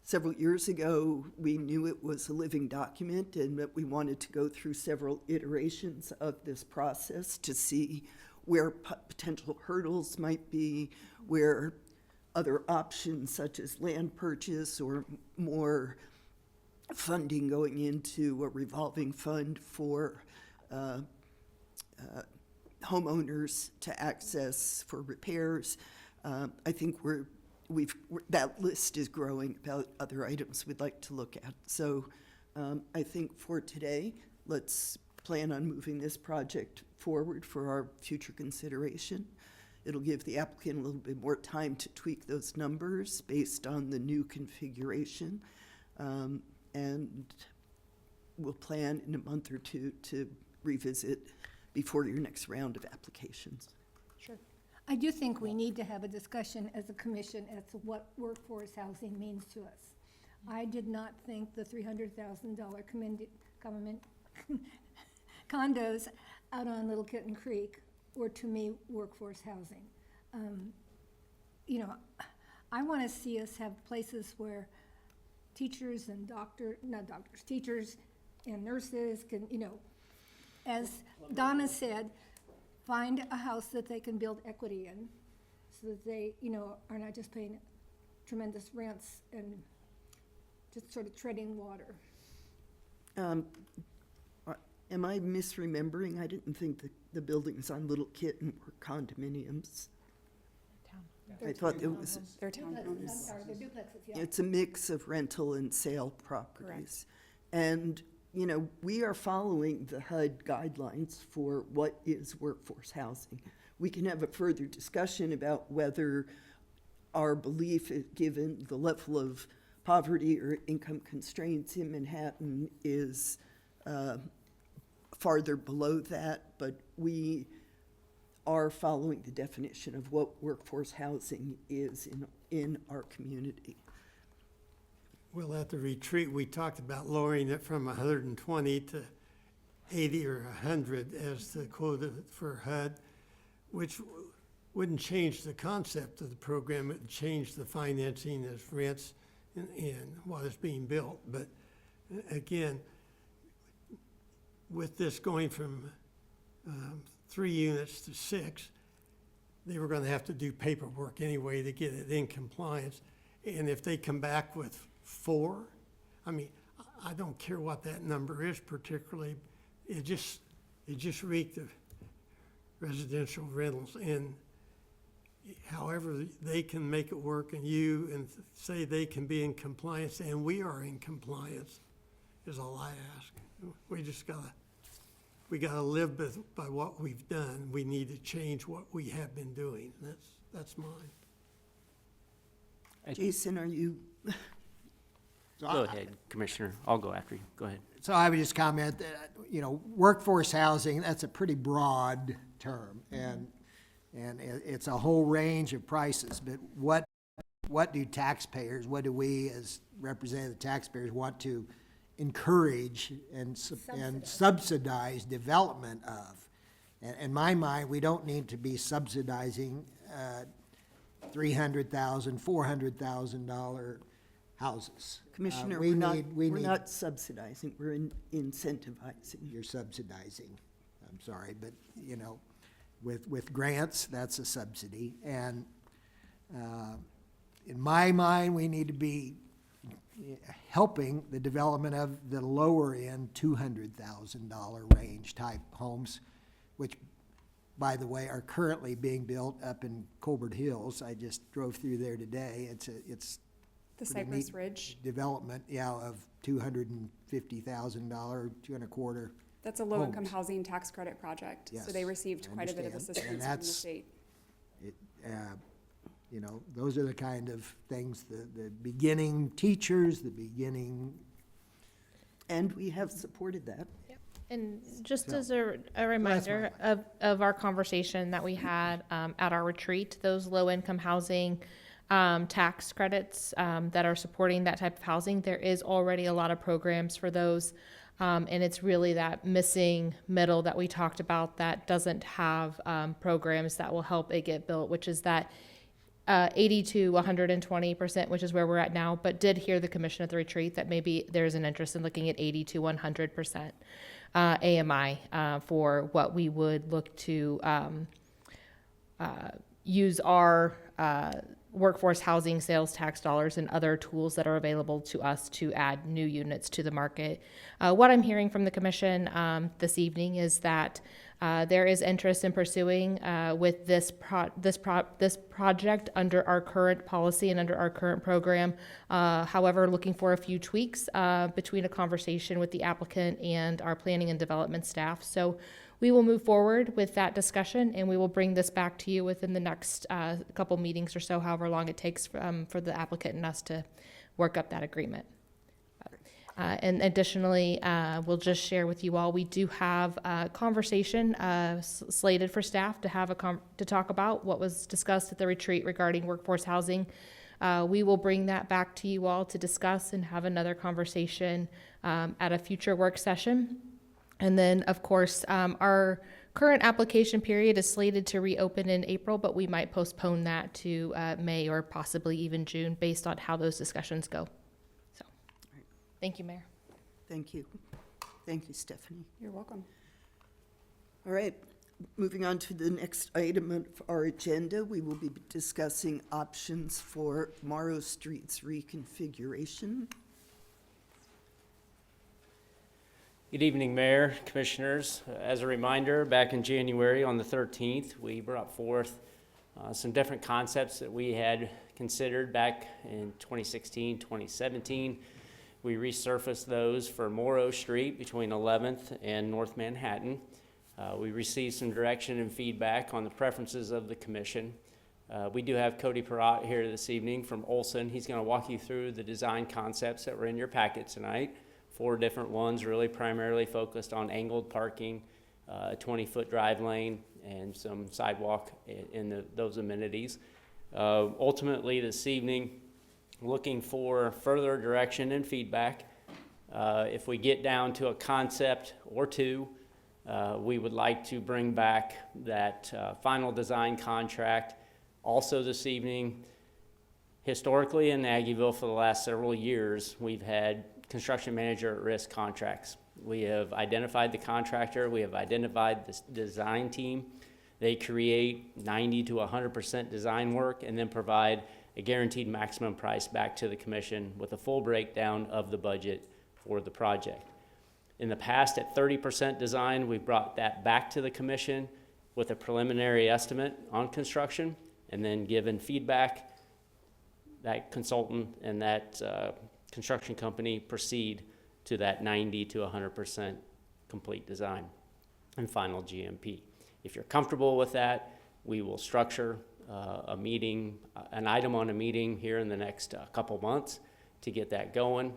several years ago. We knew it was a living document and that we wanted to go through several iterations of this process to see where potential hurdles might be, where other options such as land purchase or more funding going into a revolving fund for homeowners to access for repairs. I think that list is growing about other items we'd like to look at. So I think for today, let's plan on moving this project forward for our future consideration. It'll give the applicant a little bit more time to tweak those numbers based on the new configuration. And we'll plan in a month or two to revisit before your next round of applications. I do think we need to have a discussion as a commission as to what workforce housing means to us. I did not think the $300,000 government condos out on Little Kitten Creek were, to me, workforce housing. You know, I want to see us have places where teachers and teachers and nurses can, you know, as Donna said, find a house that they can build equity in so that they, you know, are not just paying tremendous rents and just sort of treading water. Am I misremembering? I didn't think the buildings on Little Kitten were condominiums. I thought it was, They're I'm townhomes. sorry, they're duplexes, yeah. it's a mix of rental and sale properties. And, you know, we are following the HUD guidelines for what is workforce housing. We can have a further discussion about whether our belief, given the level of poverty or income constraints in Manhattan, is farther below that, but we are following the definition of what workforce housing is in our community. Well, at the retreat, we talked about lowering it from 120 to 80 or 100 as the quota for HUD, which wouldn't change the concept of the program. It would change the financing as rents and what is being built. But again, with this going from 3 units to 6, they were going to have to do paperwork anyway to get it in compliance. And if they come back with 4, I mean, I don't care what that number is particularly. It just reeked of residential rentals. And however they can make it work and say they can be in compliance and we are in compliance is all I ask. We just gotta live by what we've done. We need to change what we have been doing. That's mine. Jason, are you? Go ahead, Commissioner. I'll go after you. Go ahead. So I would just comment that, you know, workforce housing, that's a pretty broad term, and it's a whole range of prices, but what what do taxpayers, what do we as representative taxpayers want to encourage and subsidize development of? And in my mind, we don't need to be subsidizing $300,000, $400,000 houses. Commissioner, we we're need- not subsidizing, we're incentivizing. You're subsidizing, I'm sorry, but, you know, with grants, that's a subsidy. And in my mind, we need to be helping the development of the lower end $200,000 range type homes, which, by the way, are currently being built up in Colbert Hills. I just drove through there today. It's The pretty Cypress neat Ridge, development, yeah, of $250,000, 2.25. that's a low-income homes. housing tax credit project. So they Yes, received I quite a bit of understand. assistance And from the that's- state. It, you know, those are the kind of things, the beginning teachers, the beginning, And we have supported that. And just So, as a reminder of our conversation that we had at our retreat, those low-income housing tax credits that are supporting that type of housing, there is already a lot of programs for those. And it's really that missing middle that we talked about that doesn't have programs that will help it get built, which is that 80 to 120%, which is where we're at now, but did hear the commission at the retreat that maybe there's an interest in looking at 80 to 100% AMI for what we would look to use our workforce housing sales tax dollars and other tools that are available to us to add new units to the market. What I'm hearing from the commission this evening is that there is interest in pursuing with this project under our current policy and under our current program. However, looking for a few tweaks between a conversation with the applicant and our planning and development staff. So we will move forward with that discussion, and we will bring this back to you within the next couple meetings or so, however long it takes for the applicant and us to work up that agreement. And additionally, we'll just share with you all, we do have a conversation slated for staff to have to talk about what was discussed at the retreat regarding workforce housing. We will bring that back to you all to discuss and have another conversation at a future work session. And then, of course, our current application period is slated to reopen in April, but we might postpone that to May or possibly even June based on how those discussions go. So, thank you, Mayor. Thank you. Thank you, Stephanie. You're welcome. All right, moving on to the next item of our agenda, we will be discussing options for Morrow Street's reconfiguration. Good evening, Mayor, Commissioners. As a reminder, back in January on the 13th, we brought forth some different concepts that we had considered back in 2016, 2017. We resurfaced those for Morrow Street between 11th and North Manhattan. We received some direction and feedback on the preferences of the commission. We do have Cody Perrott here this evening from Olson. He's going to walk you through the design concepts that were in your packet tonight. 4 different ones, really primarily focused on angled parking, a 20-foot drive lane, and some sidewalk in those amenities. Ultimately, this evening, looking for further direction and feedback. If we get down to a concept or two, we would like to bring back that final design contract. Also this evening, historically in Aggieville for the last several years, we've had construction manager at risk contracts. We have identified the contractor, we have identified the design team. They create 90 to 100% design work and then provide a guaranteed maximum price back to the commission with a full breakdown of the budget for the project. In the past, at 30% design, we brought that back to the commission with a preliminary estimate on construction, and then given feedback, that consultant and that construction company proceed to that 90 to 100% complete design and final GMP. If you're comfortable with that, we will structure a meeting, an item on a meeting here in the next couple months to get that going.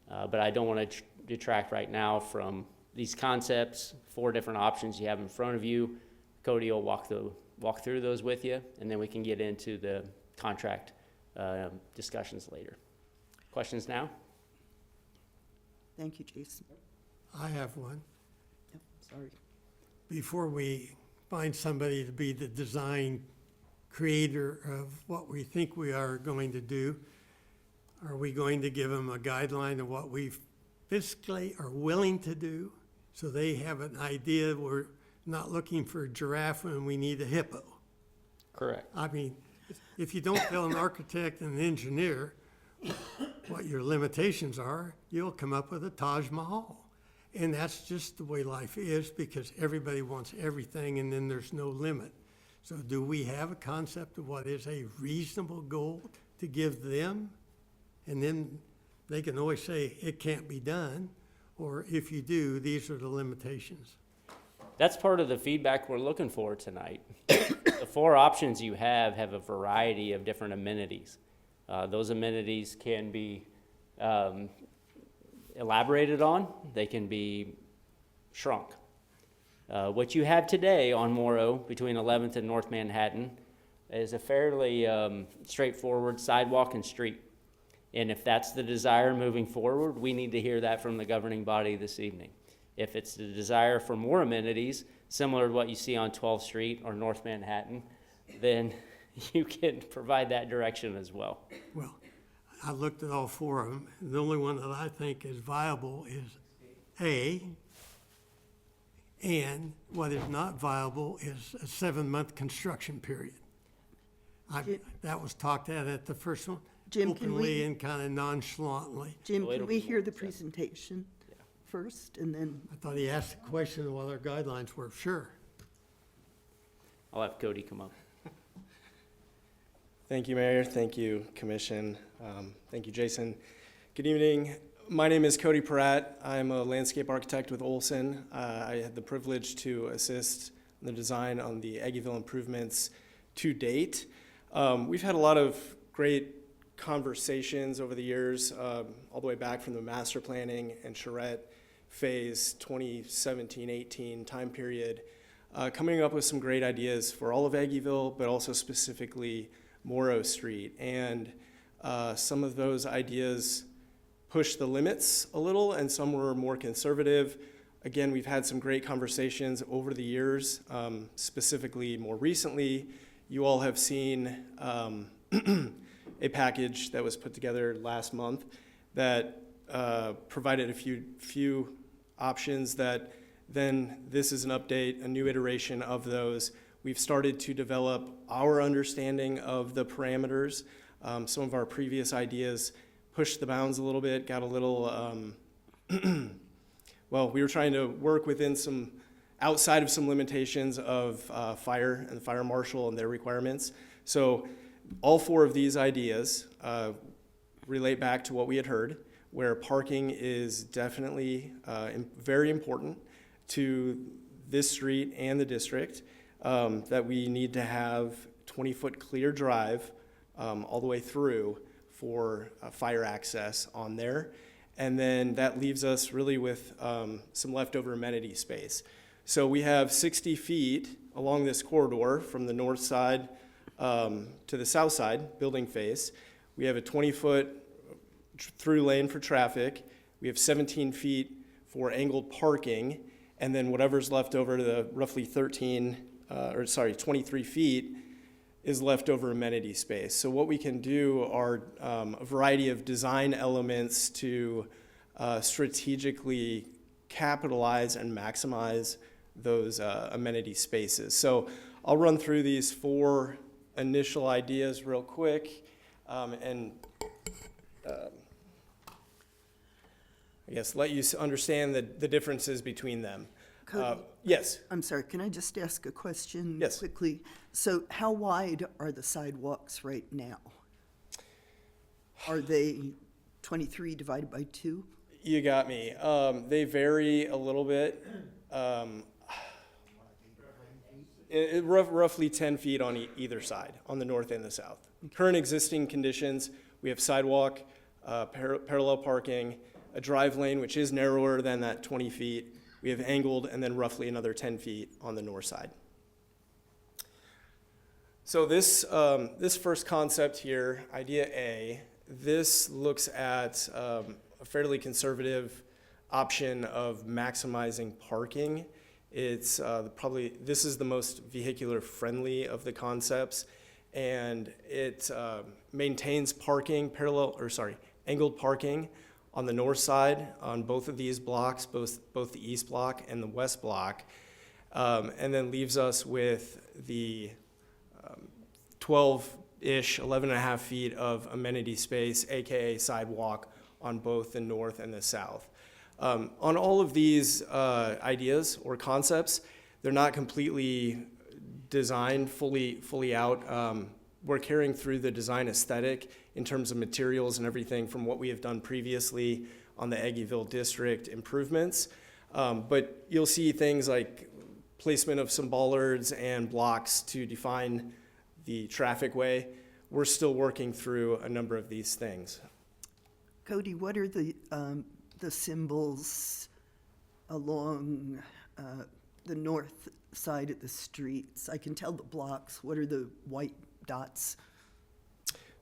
But I don't want to detract right now from these concepts, 4 different options you have in front of you. Cody will walk through those with you, and then we can get into the contract discussions later. Questions now? Thank you, Jason. I have one. Yep, sorry. Before we find somebody to be the design creator of what we think we are going to do, are we going to give them a guideline of what we fiscally are willing to do? So they have an idea, we're not looking for a giraffe when we need a hippo. Correct. I mean, if you don't tell an architect and an engineer what your limitations are, you'll come up with a Taj Mahal. And that's just the way life is, because everybody wants everything and then there's no limit. So do we have a concept of what is a reasonable goal to give them? And then they can always say, it can't be done, or if you do, these are the limitations. That's part of the feedback we're looking for tonight. The 4 options you have a variety of different amenities. Those amenities can be elaborated on, they can be shrunk. What you have today on Morrow between 11th and North Manhattan is a fairly straightforward sidewalk and street. And if that's the desire moving forward, we need to hear that from the governing body this evening. If it's the desire for more amenities, similar to what you see on 12th Street or North Manhattan, then you can provide that direction as well. Well, I looked at all 4 of them, and the only one that I think is viable is A, and what is not viable is a 7-month construction period. That was talked at the first one, Jim, can openly we, and kind of nonchalantly. Jim, So can it'll we be hear the more, presentation first, and then, I thought he asked the question of what our guidelines were, sure. I'll have Cody come up. Thank you, Mayor. Thank you, Commission. Thank you, Jason. Good evening. My name is Cody Pratt. I'm a landscape architect with Olson. I had the privilege to assist in the design on the Aggieville improvements to date. We've had a lot of great conversations over the years, all the way back from the master planning and charrette phase 2017-18 time period, coming up with some great ideas for all of Aggieville, but also specifically Morrow Street. And some of those ideas pushed the limits a little, and some were more conservative. Again, we've had some great conversations over the years, specifically more recently. You all have seen a package that was put together last month that provided a few options that then this is an update, a new iteration of those. We've started to develop our understanding of the parameters. Some of our previous ideas pushed the bounds a little bit, got a little, well, we were trying to work within some, outside of some limitations of fire and the fire marshal and their requirements. So all 4 of these ideas relate back to what we had heard, where parking is definitely very important to this street and the district, that we need to have 20-foot clear drive all the way through for fire access on there. And then that leaves us really with some leftover amenity space. So we have 60 feet along this corridor from the north side to the south side, building face. We have a 20-foot through lane for traffic. We have 17 feet for angled parking, and then whatever's left over to the roughly 23 feet is leftover amenity space. So what we can do are a variety of design elements to strategically capitalize and maximize those amenity spaces. So I'll run through these 4 initial ideas real quick, and I guess let you understand the differences between them. Cody? Yes. I'm sorry, can I just ask a question Yes. quickly? So how wide are the sidewalks right now? Are they 23 divided by 2? You got me. They vary a little bit. Roughly 10 feet on either side, on the north and the south. Current existing conditions, we have sidewalk, parallel parking, a drive lane, which is narrower than that 20 feet. We have angled, and then roughly another 10 feet on the north side. So this first concept here, idea A, this looks at a fairly conservative option of maximizing parking. It's this is the most vehicular friendly of the concepts, and it maintains angled parking on the north side on both of these blocks, both the east block and the west block, and then leaves us with the 12-ish, 11 and a half feet of amenity space, AKA sidewalk, on both the north and the south. On all of these ideas or concepts, they're not completely designed fully out. We're carrying through the design aesthetic in terms of materials and everything from what we have done previously on the Aggieville district improvements. But you'll see things like placement of some bollards and blocks to define the traffic way. We're still working through a number of these things. Cody, what are the symbols along the north side of the streets? I can tell the blocks. What are the white dots?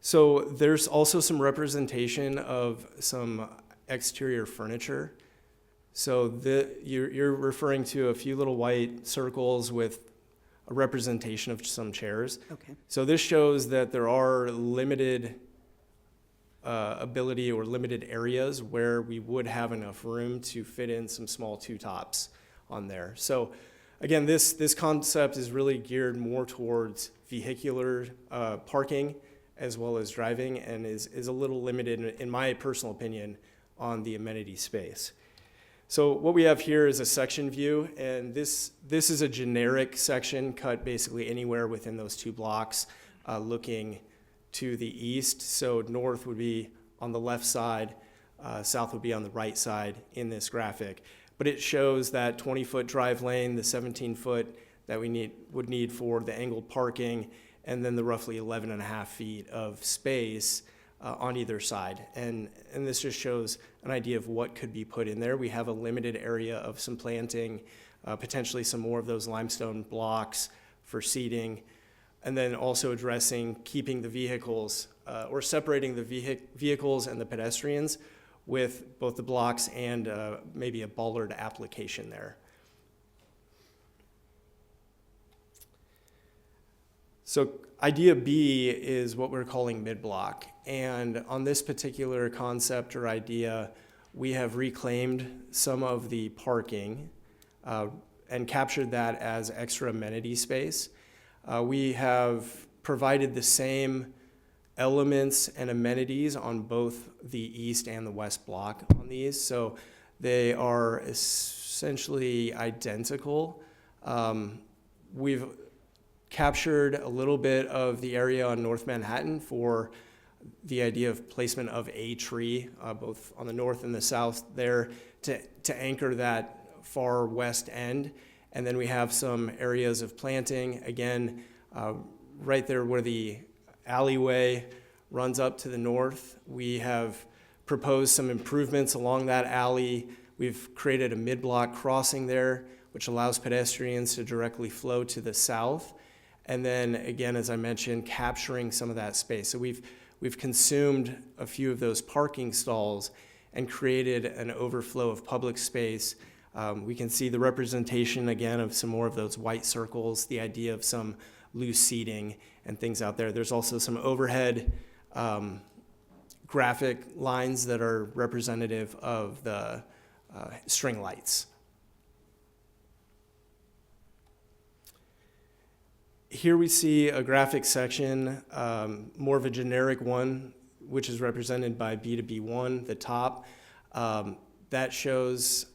So there's also some representation of some exterior furniture. So you're referring to a few little white circles with a representation of some chairs. Okay. So this shows that there are limited ability or limited areas where we would have enough room to fit in some small two-tops on there. So again, this concept is really geared more towards vehicular parking as well as driving, and is a little limited, in my personal opinion, on the amenity space. So what we have here is a section view, and this is a generic section cut basically anywhere within those two blocks, looking to the east. So north would be on the left side, south would be on the right side in this graphic. But it shows that 20-foot drive lane, the 17-foot that we would need for the angled parking, and then the roughly 11 and a half feet of space on either side. And this just shows an idea of what could be put in there. We have a limited area of some planting, potentially some more of those limestone blocks for seating, and then also addressing keeping the vehicles or separating the vehicles and the pedestrians with both the blocks and maybe a bollard application there. So idea B is what we're calling mid-block. And on this particular concept or idea, we have reclaimed some of the parking and captured that as extra amenity space. We have provided the same elements and amenities on both the east and the west block on these. So they are essentially identical. We've captured a little bit of the area on North Manhattan for the idea of placement of a tree, both on the north and the south there, to anchor that far west end. And then we have some areas of planting, again, right there where the alleyway runs up to the north. We have proposed some improvements along that alley. We've created a mid-block crossing there, which allows pedestrians to directly flow to the south. And then again, as I mentioned, capturing some of that space. So we've consumed a few of those parking stalls and created an overflow of public space. We can see the representation again of some more of those white circles, the idea of some loose seating and things out there. There's also some overhead graphic lines that are representative of the string lights. Here we see a graphic section, more of a generic one, which is represented by B to B1, the top. That shows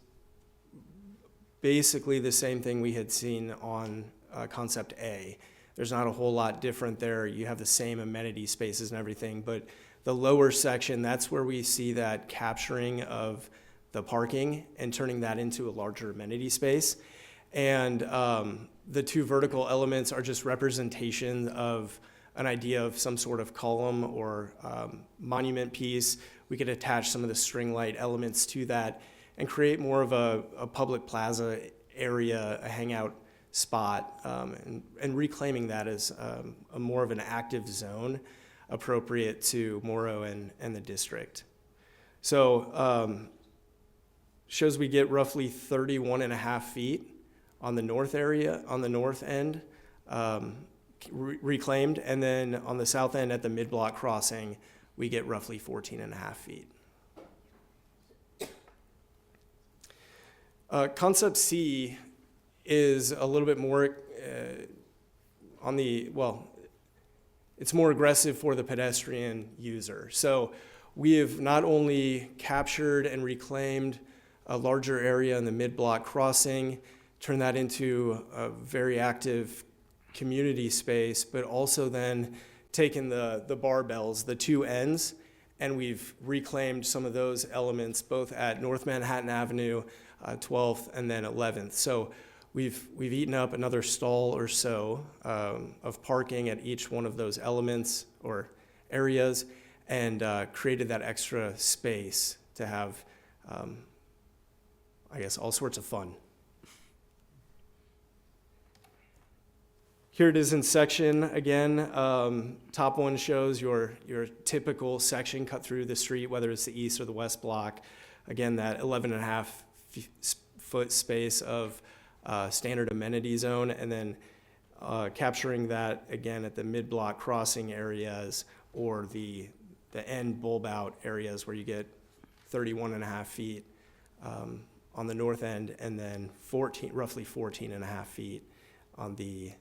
basically the same thing we had seen on concept A. There's not a whole lot different there. You have the same amenity spaces and everything, but the lower section, that's where we see that capturing of the parking and turning that into a larger amenity space. And the two vertical elements are just representation of an idea of some sort of column or monument piece. We could attach some of the string light elements to that and create more of a public plaza area, a hangout spot, and reclaiming that as a more of an active zone appropriate to Morrow and the district. So shows we get roughly 31 and a half feet on the north area, on the north end, reclaimed, and then on the south end at the mid-block crossing, we get roughly 14 and a half feet. Concept C is a little bit more it's more aggressive for the pedestrian user. So we have not only captured and reclaimed a larger area in the mid-block crossing, turned that into a very active community space, but also then taken the barbells, the two ends, and we've reclaimed some of those elements both at North Manhattan Avenue, 12th, and then 11th. So we've eaten up another stall or so of parking at each one of those elements or areas, and created that extra space to have, I guess, all sorts of fun. Here it is in section again. Top one shows your typical section cut through the street, whether it's the east or the west block. Again, that 11.5 foot space of standard amenity zone, and then capturing that again at the mid-block crossing areas or the end bulb out areas where you get 31.5 feet on the north end, and then roughly 14.5 feet on the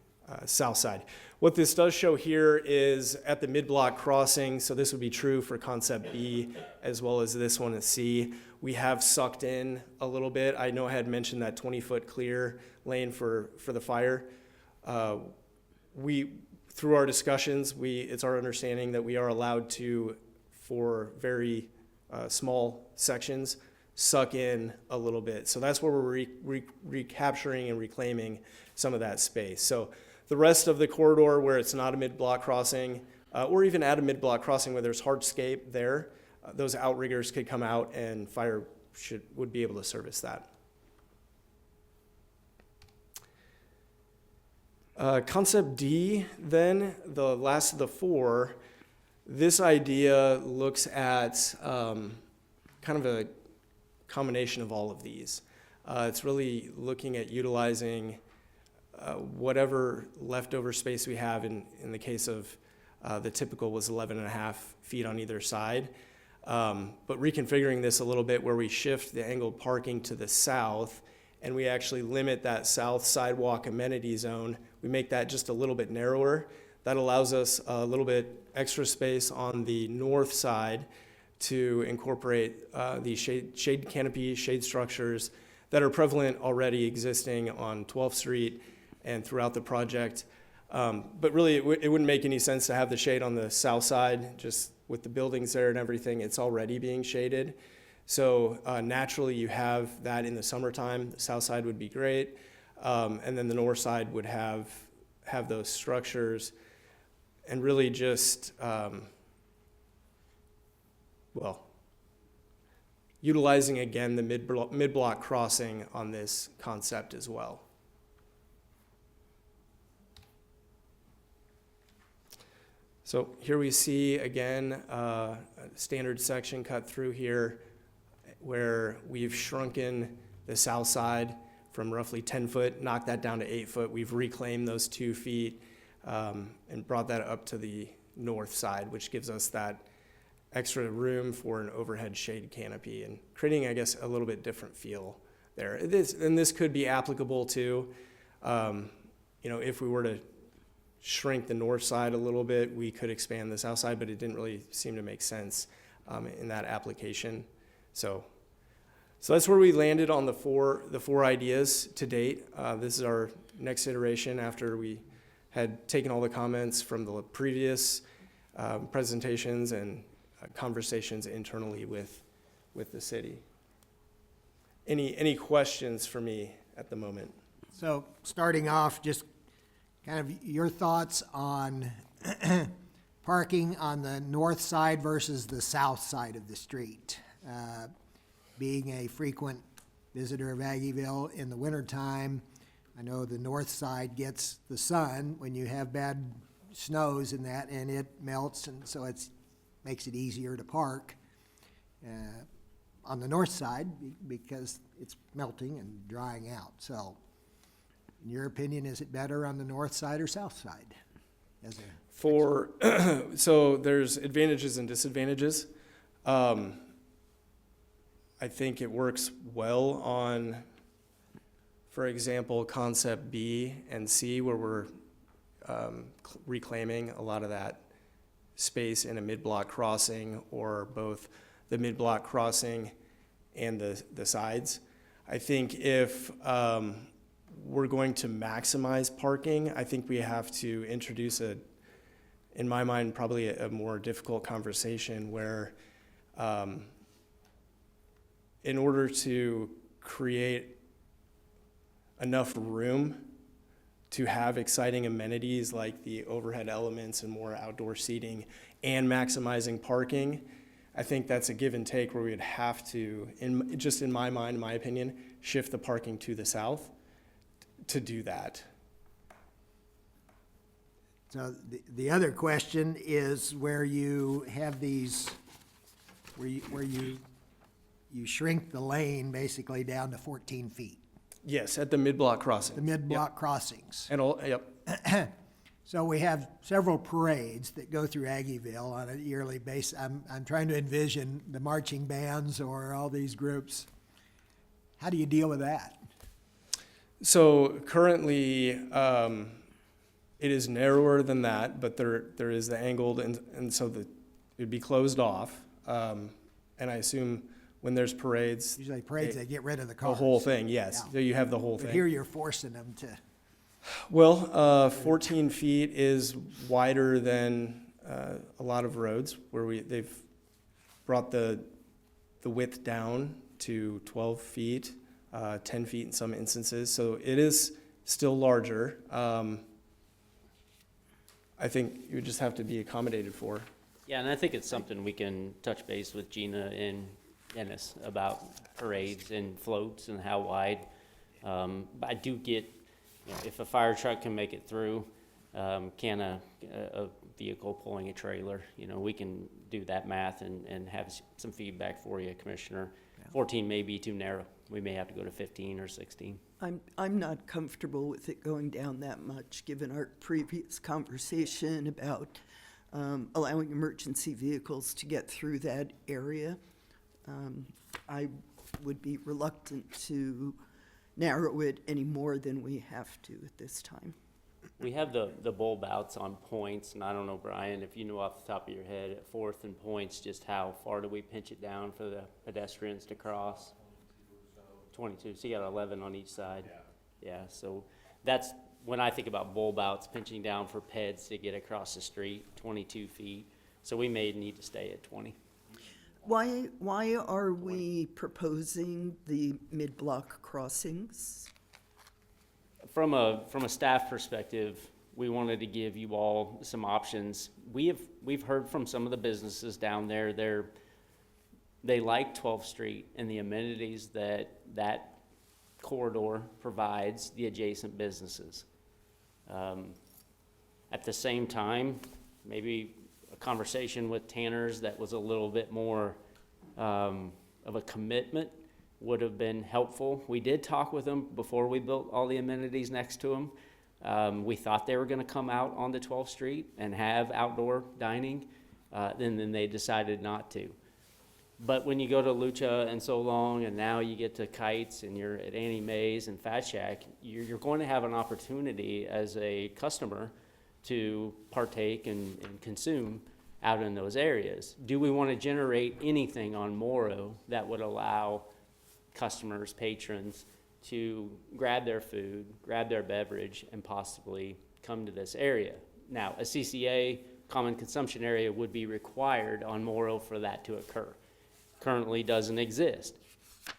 south side. What this does show here is at the mid-block crossing, so this would be true for concept B as well as this one at C. We have sucked in a little bit. I know I had mentioned that 20-foot clear lane for the fire. Through our discussions, it's our understanding that we are allowed to, for very small sections, suck in a little bit. So that's where we're recapturing and reclaiming some of that space. So the rest of the corridor where it's not a mid-block crossing, or even at a mid-block crossing where there's hardscape there, those outriggers could come out and fire would be able to service that. Concept D, then, the last of the four, this idea looks at kind of a combination of all of these. It's really looking at utilizing whatever leftover space we have. In the case of the typical was 11.5 feet on either side. But reconfiguring this a little bit where we shift the angled parking to the south, and we actually limit that south sidewalk amenity zone. We make that just a little bit narrower. That allows us a little bit extra space on the north side to incorporate the shade canopy, shade structures that are prevalent already existing on 12th Street and throughout the project. But really, it wouldn't make any sense to have the shade on the south side, just with the buildings there and everything, it's already being shaded. So naturally, you have that in the summertime. The south side would be great. And then the north side would have those structures, and really just, utilizing again the mid-block crossing on this concept as well. So here we see, again, a standard section cut through here where we've shrunken the south side from roughly 10 foot, knocked that down to 8 foot. We've reclaimed those 2 feet and brought that up to the north side, which gives us that extra room for an overhead shade canopy and creating, I guess, a little bit different feel there. This could be applicable to, if we were to shrink the north side a little bit, we could expand the south side, but it didn't really seem to make sense in that application. So that's where we landed on the four ideas to date. This is our next iteration after we had taken all the comments from the previous presentations and conversations internally with the city. Any questions for me at the moment? So starting off, just kind of your thoughts on parking on the north side versus the south side of the street. Being a frequent visitor of Aggieville in the wintertime, I know the north side gets the sun when you have bad snows and that, and it melts, and so makes it easier to park on the north side because it's melting and drying out. So, in your opinion, is it better on the north side or south side? So there's advantages and disadvantages. I think it works well on, for example, concept B and C, where we're reclaiming a lot of that space in a mid-block crossing, or both the mid-block crossing and the sides. I think if we're going to maximize parking, I think we have to introduce in my mind, probably a more difficult conversation where in order to create enough room to have exciting amenities like the overhead elements and more outdoor seating and maximizing parking, I think that's a give and take where we would have to, in my mind, in my opinion, shift the parking to the south to do that. So the other question is where you have these, where you shrink the lane basically down to 14 feet, Yes, at the mid-block crossing. the mid-block crossings. And all, yep. So we have several parades that go through Aggieville on a yearly basis. I'm trying to envision the marching bands or all these groups. How do you deal with that? So currently, it is narrower than that, but there is the angled, and so it'd be closed off. And I assume when there's parades, Usually parades, they get rid of the the cars. whole thing, yes. Yeah. So you have the whole But thing. here you're forcing them to, Well, 14 feet is wider than a lot of roads where they've brought the width down to 12 feet, 10 feet in some instances. So it is still larger. I think you would just have to be accommodated for. Yeah, and I think it's something we can touch base with Gina and Dennis about parades and floats and how wide. But I do get, if a fire truck can make it through, can a vehicle pulling a trailer, we can do that math and have some feedback for you, Commissioner. 14 may be too narrow. We may have to go to 15 or 16. I'm not comfortable with it going down that much, given our previous conversation about allowing emergency vehicles to get through that area. I would be reluctant to narrow it any more than we have to at this time. We have the bulb outs on points, and I don't know, Brian, if you know off the top of your head, at Fourth and Points, just how far do we pinch it down for the pedestrians to cross? 22, so you got 11 on each side. Yeah, so that's, when I think about bulb outs, pinching down for peds to get across the street, 22 feet. So we may need to stay at 20. Why are we proposing the mid-block crossings? From a staff perspective, we wanted to give you all some options. We've heard from some of the businesses down there, they like 12th Street and the amenities that corridor provides the adjacent businesses. At the same time, maybe a conversation with Tanner's that was a little bit more of a commitment would have been helpful. We did talk with them before we built all the amenities next to them. We thought they were going to come out onto 12th Street and have outdoor dining, then they decided not to. But when you go to Lucha and So Long, and now you get to Kites, and you're at Annie Mae's and Fat Shack, you're going to have an opportunity as a customer to partake and consume out in those areas. Do we want to generate anything on Morrow that would allow customers, patrons, to grab their food, grab their beverage, and possibly come to this area? Now, a CCA, common consumption area, would be required on Morrow for that to occur. Currently doesn't exist.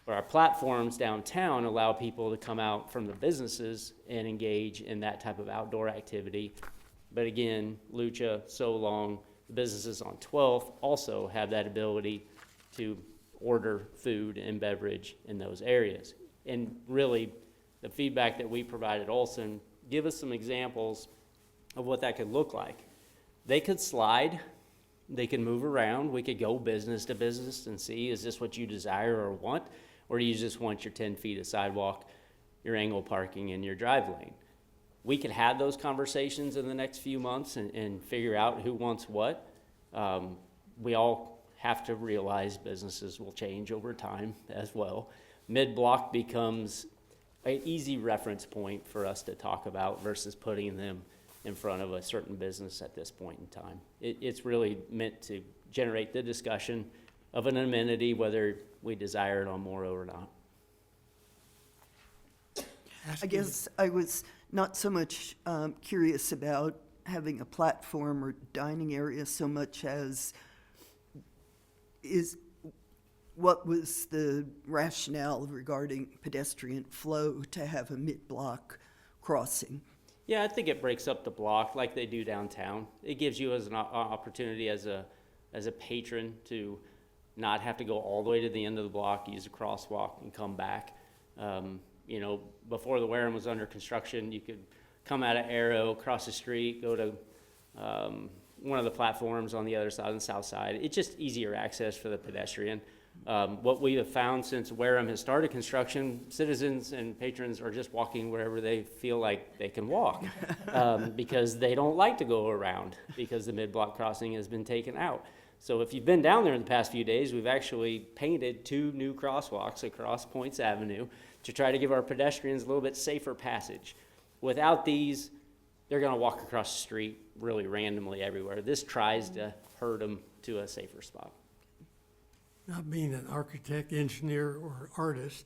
But our platforms downtown allow people to come out from the businesses and engage in that type of outdoor activity. But again, Lucha, So Long, the businesses on 12th also have that ability to order food and beverage in those areas. And really, the feedback that we provided Olson, give us some examples of what that could look like. They could slide, they could move around, we could go business to business and see, is this what you desire or want? Or do you just want your 10 feet of sidewalk, your angle parking, and your drive lane? We could have those conversations in the next few months and figure out who wants what. We all have to realize businesses will change over time as well. Mid-block becomes an easy reference point for us to talk about versus putting them in front of a certain business at this point in time. It's really meant to generate the discussion of an amenity, whether we desire it on Morrow or not. I guess I was not so much curious about having a platform or dining area so much as what was the rationale regarding pedestrian flow to have a mid-block crossing? Yeah, I think it breaks up the block like they do downtown. It gives you as an opportunity as a patron to not have to go all the way to the end of the block, use a crosswalk, and come back. You know, before the Wareham was under construction, you could come out of Arrow, cross the street, go to one of the platforms on the other side, on the south side. It's just easier access for the pedestrian. What we have found since Wareham has started construction, citizens and patrons are just walking wherever they feel like they can walk because they don't like to go around because the mid-block crossing has been taken out. So if you've been down there in the past few days, we've actually painted 2 new crosswalks across Points Avenue to try to give our pedestrians a little bit safer passage. Without these, they're going to walk across the street really randomly everywhere. This tries to herd them to a safer spot. Not being an architect, engineer, or artist,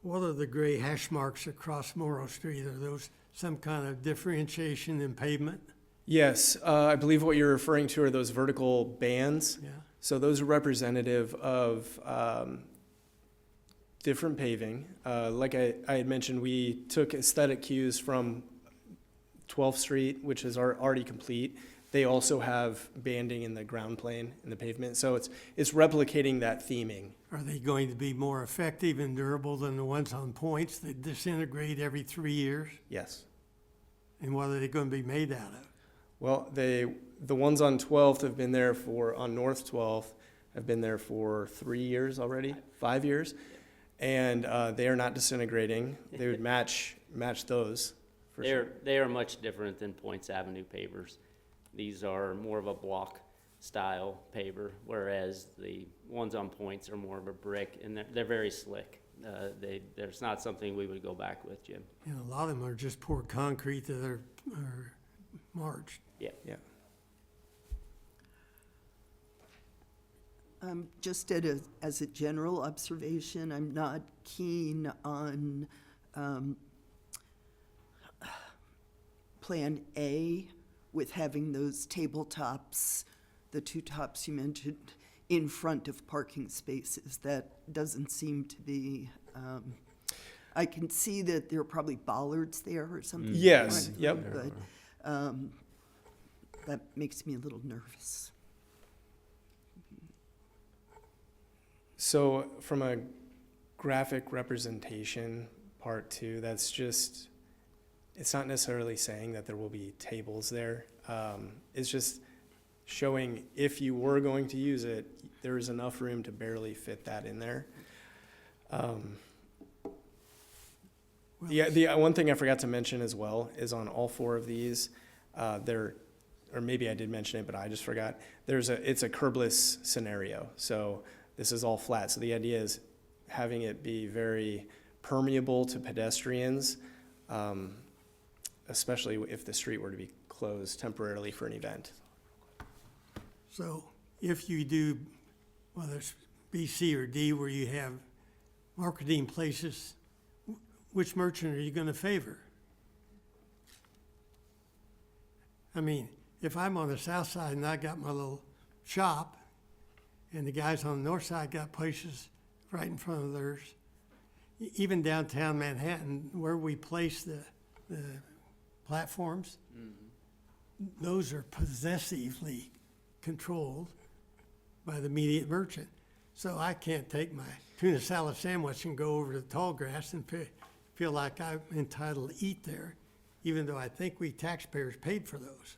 what are the gray hash marks across Morrow Street? Are those some kind of differentiation in pavement? Yes, I believe what you're referring to are those vertical bands. Yeah. So those are representative of different paving. Like I had mentioned, we took aesthetic cues from 12th Street, which is already complete. They also have banding in the ground plane in the pavement. So it's replicating that theming. Are they going to be more effective and durable than the ones on Points that disintegrate every 3 years? Yes. And what are they going to be made out of? Well, the ones on 12th have been there on North 12th, have been there for 3 years already, 5 years. And they are not disintegrating. They would match those for sure. They are much different than Points Avenue pavers. These are more of a block style paver, whereas the ones on Points are more of a brick, and they're very slick. There's not something we would go back with, Jim. And a lot of them are just poured concrete that are marched. Yeah. Yeah. Just as a general observation, I'm not keen on Plan A with having those tabletops, the 2 tops you mentioned, in front of parking spaces. That doesn't seem to be, I can see that there are probably bollards there or something. Yes, yep. But that makes me a little nervous. So from a graphic representation part too, that's just, it's not necessarily saying that there will be tables there. It's just showing if you were going to use it, there is enough room to barely fit that in there. The one thing I forgot to mention as well is on all 4 of these, or maybe I did mention it, but I just forgot. It's a curbless scenario. So this is all flat. So the idea is having it be very permeable to pedestrians, especially if the street were to be closed temporarily for an event. So if you do, whether it's B, C, or D, where you have marketing places, which merchant are you going to favor? I mean, if I'm on the south side and I got my little shop, and the guys on the north side got places right in front of theirs, even downtown Manhattan, where we place the platforms, those are possessively controlled by the immediate merchant. So I can't take my tuna salad sandwich and go over to Tallgrass and feel like I'm entitled to eat there, even though I think we taxpayers paid for those.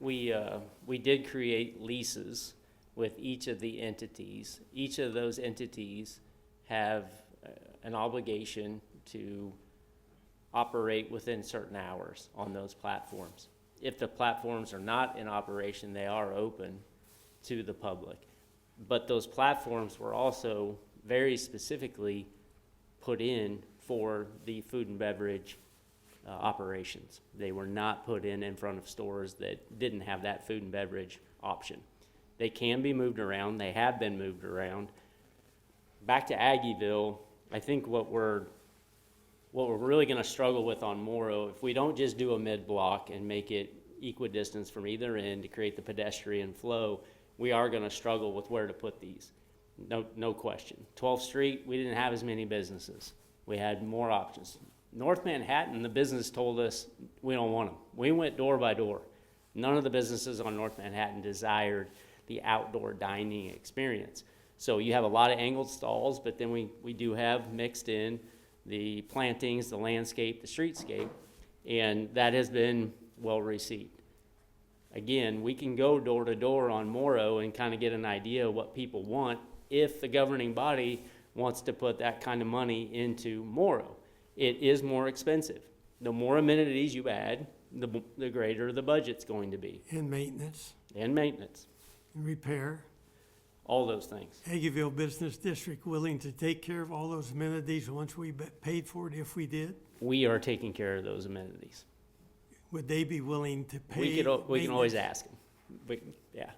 We did create leases with each of the entities. Each of those entities have an obligation to operate within certain hours on those platforms. If the platforms are not in operation, they are open to the public. But those platforms were also very specifically put in for the food and beverage operations. They were not put in front of stores that didn't have that food and beverage option. They can be moved around. They have been moved around. Back to Aggieville, I think what we're really going to struggle with on Morrow, if we don't just do a mid-block and make it equidistant from either end to create the pedestrian flow, we are going to struggle with where to put these. No question. 12th Street, we didn't have as many businesses. We had more options. North Manhattan, the business told us we don't want them. We went door by door. None of the businesses on North Manhattan desired the outdoor dining experience. So you have a lot of angled stalls, but then we do have mixed in the plantings, the landscape, the streetscape, and that has been well received. Again, we can go door to door on Morrow and kind of get an idea of what people want if the governing body wants to put that kind of money into Morrow. It is more expensive. The more amenities you add, the greater the budget's going to be. And maintenance, And maintenance, and repair. all those things. Aggieville Business District willing to take care of all those amenities once we paid for it, if we did? We are taking care of those amenities. Would they be willing to pay? We can always maintenance? ask them. Yeah.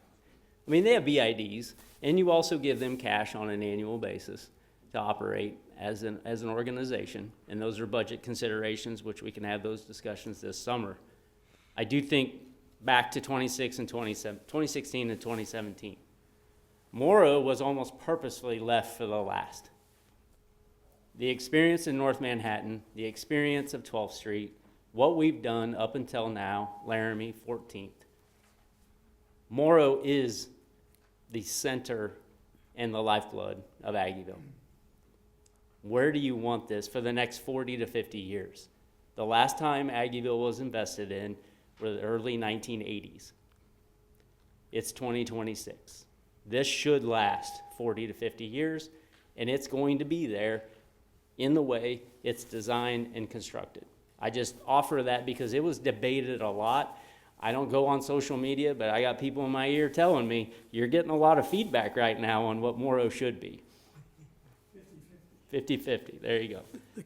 I mean, they have BIDs, and you also give them cash on an annual basis to operate as an organization, and those are budget considerations, which we can have those discussions this summer. I do think back to 2016 and 2017. Morrow was almost purposefully left for the last. The experience in North Manhattan, the experience of 12th Street, what we've done up until now, Laramie, 14th. Morrow is the center and the lifeblood of Aggieville. Where do you want this for the next 40 to 50 years? The last time Aggieville was invested in were the early 1980s. It's 2026. This should last 40 to 50 years, and it's going to be there in the way it's designed and constructed. I just offer that because it was debated a lot. I don't go on social media, but I got people in my ear telling me, you're getting a lot of feedback right now on what Morrow should be. 50-50, there you go.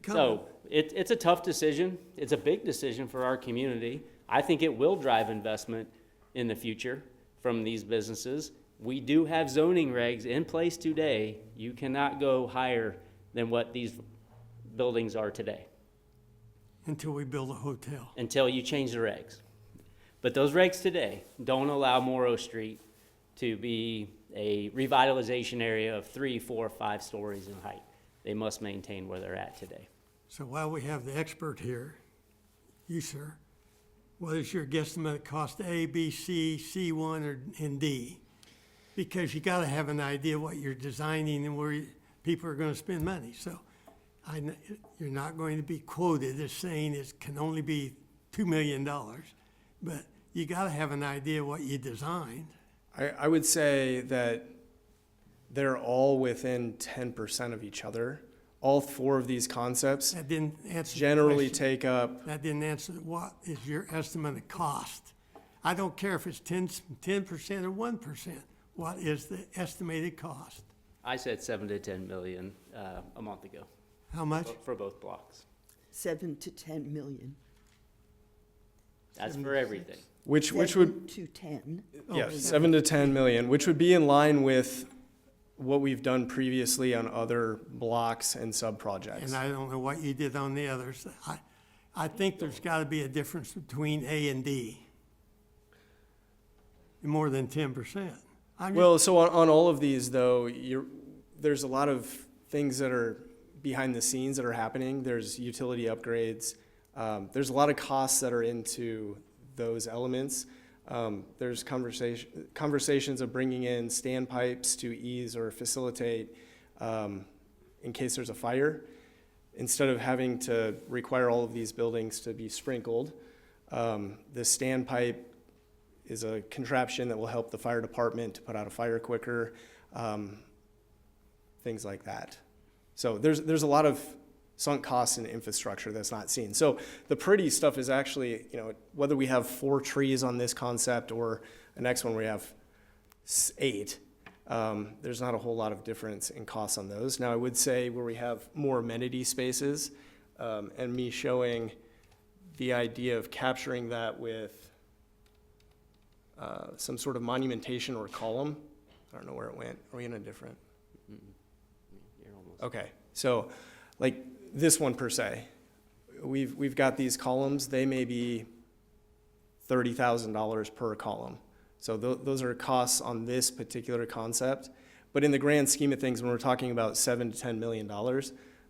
So it's a tough decision. It's a big decision for our community. I think it will drive investment in the future from these businesses. We do have zoning regs in place today. You cannot go higher than what these buildings are today Until we build a hotel. until you change the regs. But those regs today don't allow Morrow Street to be a revitalization area of 3, 4, 5 stories in height. They must maintain where they're at today. So while we have the expert here, you, sir, what is your guesstimate cost A, B, C, C1, and D? Because you gotta have an idea what you're designing and where people are gonna spend money. So you're not going to be quoted as saying it can only be $2 million, but you gotta have an idea what you designed. I would say that they're all within 10% of each other. All 4 of these concepts That didn't answer the generally question. take up, That didn't answer, what is your estimate of cost? I don't care if it's 10% or 1%. What is the estimated cost? I said 7 to 10 million a month ago How much? for both blocks. 7 to 10 million. That's for everything. which would, 7 to 10. yeah, 7 to 10 million, which would be in line with what we've done previously on other blocks and sub-projects. And I don't know what you did on the others. I think there's gotta be a difference between A and D. More than 10%. Well, so on all of these, though, there's a lot of things that are behind the scenes that are happening. There's utility upgrades. There's a lot of costs that are into those elements. There's conversations of bringing in standpipes to ease or facilitate in case there's a fire. instead of having to require all of these buildings to be sprinkled, the standpipe is a contraption that will help the fire department to put out a fire quicker, things like that. So there's a lot of sunk costs in infrastructure that's not seen. So the pretty stuff is actually, whether we have 4 trees on this concept or the next one we have 8, there's not a whole lot of difference in costs on those. Now I would say where we have more amenity spaces, and me showing the idea of capturing that with some sort of monumentation or column. I don't know where it went. Are we in a different? You're almost. Okay, so like this one per se, we've got these columns. They may be $30,000 per column. So those are costs on this particular concept. But in the grand scheme of things, when we're talking about $7 to $10 million,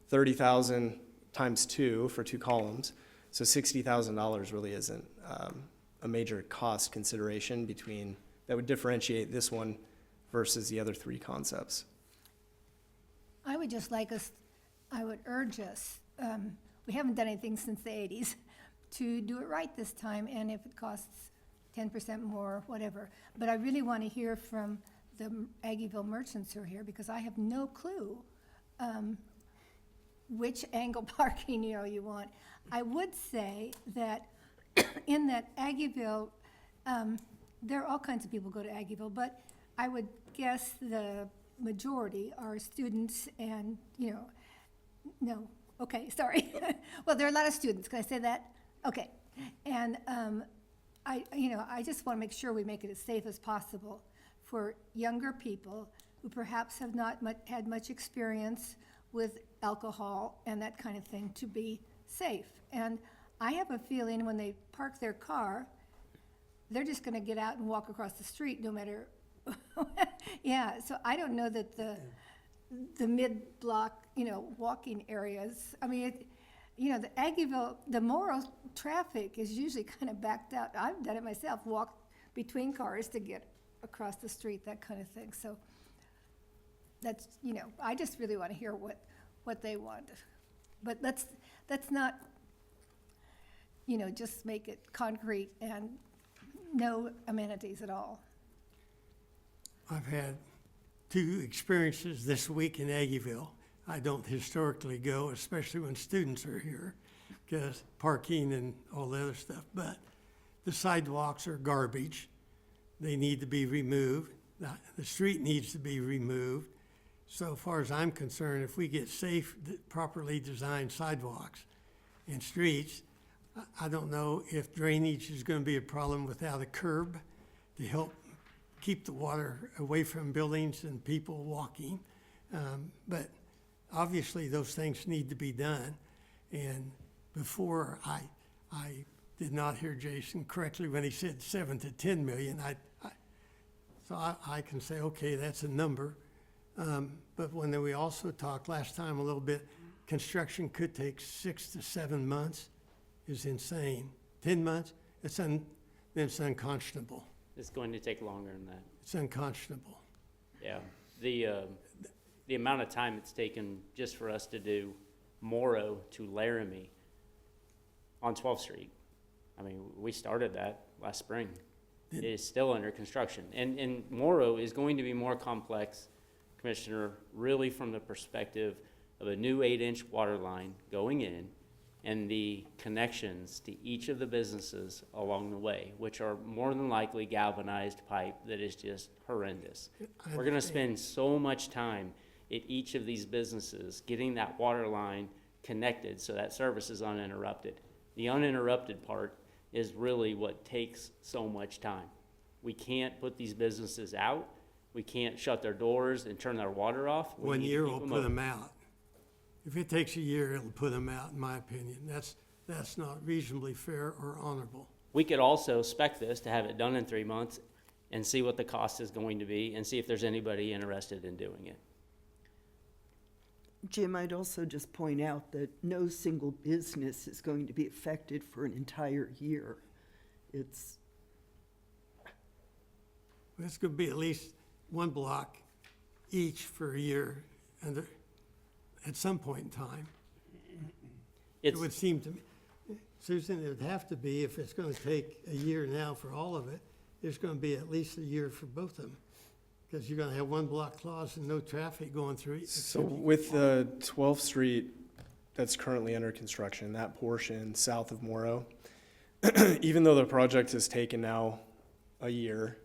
30,000 times 2 for 2 columns, so $60,000 really isn't a major cost consideration that would differentiate this one versus the other 3 concepts. I would just like us, I would urge us, we haven't done anything since the 80s, to do it right this time, and if it costs 10% more, whatever. But I really want to hear from the Aggieville merchants who are here, because I have no clue which angle parking, you want. I would say that in that Aggieville, there are all kinds of people go to Aggieville, but I would guess the majority are students and, no, okay, sorry. Well, there are a lot of students, can I say that? Okay, and I just want to make sure we make it as safe as possible for younger people who perhaps have not had much experience with alcohol and that kind of thing to be safe. And I have a feeling when they park their car, they're just going to get out and walk across the street no matter. Yeah, so I don't know that the mid-block, walking areas, I mean, the Aggieville, the Morrow traffic is usually kind of backed out. I've done it myself, walked between cars to get across the street, that kind of thing. So that's, I just really want to hear what they want. But let's not, just make it concrete and no amenities at all. I've had 2 experiences this week in Aggieville. I don't historically go, especially when students are here, because parking and all the other stuff. But the sidewalks are garbage. They need to be removed. The street needs to be removed. So far as I'm concerned, if we get safe, properly designed sidewalks and streets, I don't know if drainage is going to be a problem without a curb to help keep the water away from buildings and people walking. But obviously, those things need to be done. And before, I did not hear Jason correctly when he said 7 to 10 million. So I can say, okay, that's a number. But when we also talked last time a little bit, construction could take 6 to 7 months is insane. 10 months, it's unconscionable. It's going to take longer than that. It's unconscionable. Yeah. The amount of time it's taken just for us to do Morrow to Laramie on 12th Street. I mean, we started that last spring. It is still under construction. And Morrow is going to be more complex, Commissioner, really from the perspective of a new 8-inch water line going in and the connections to each of the businesses along the way, which are more than likely galvanized pipe that is just horrendous. We're gonna spend so much time at each of these businesses getting that water line connected so that service is uninterrupted. The uninterrupted part is really what takes so much time. We can't put these businesses out. We can't shut their doors and turn their water off. We 1 need to year keep will them put open. them out. If it takes a year, it'll put them out, in my opinion. That's not reasonably fair or honorable. We could also spec this to have it done in 3 months and see what the cost is going to be and see if there's anybody interested in doing it. Jim, I'd also just point out that no single business is going to be affected for an entire year. It's going to be at least 1 block each for a year, and at some point in time. It would seem to me, Susan, it would have to be, if it's gonna take a year now for all of it, it's gonna be at least a year for both of them. Because you're gonna have one block clause and no traffic going through it. So with the 12th Street that's currently under construction, that portion south of Morrow, even though the project has taken now a year,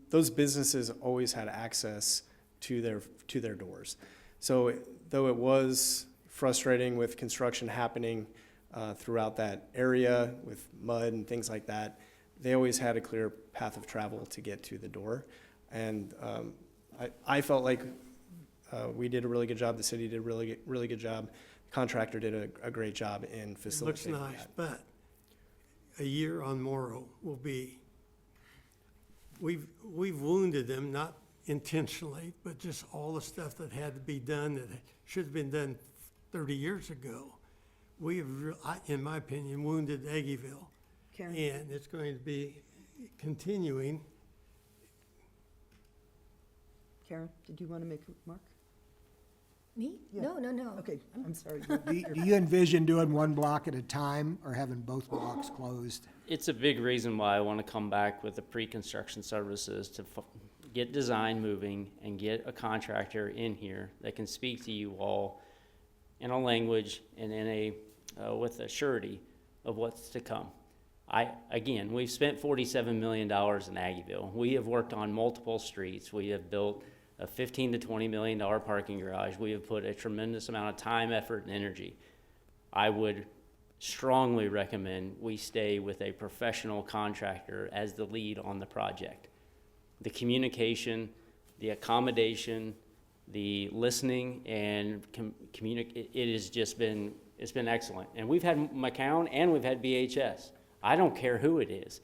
those businesses always had access to their doors. So though it was frustrating with construction happening throughout that area with mud and things like that, they always had a clear path of travel to get to the door. And I felt like we did a really good job. The city did a really good job. The contractor did a great job in It looks facilitating nice, that. but a year on Morrow will be, we've wounded them, not intentionally, but just all the stuff that had to be done that should have been done 30 years ago. We have, in my opinion, wounded Aggieville. Karen? And it's going to be continuing. Karen, did you want to make a remark? Me? Yeah. No. Okay, I'm sorry. Do you envision doing one block at a time or having both blocks closed? It's a big reason why I want to come back with the pre-construction services to get design moving and get a contractor in here that can speak to you all in a language and in a with a surety of what's to come. Again, we've spent $47 million in Aggieville. We have worked on multiple streets. We have built a $15 to $20 million parking garage. We have put a tremendous amount of time, effort, and energy. I would strongly recommend we stay with a professional contractor as the lead on the project. The communication, the accommodation, the listening, and it has just been, it's been excellent. And we've had McCown and we've had BHS. I don't care who it is.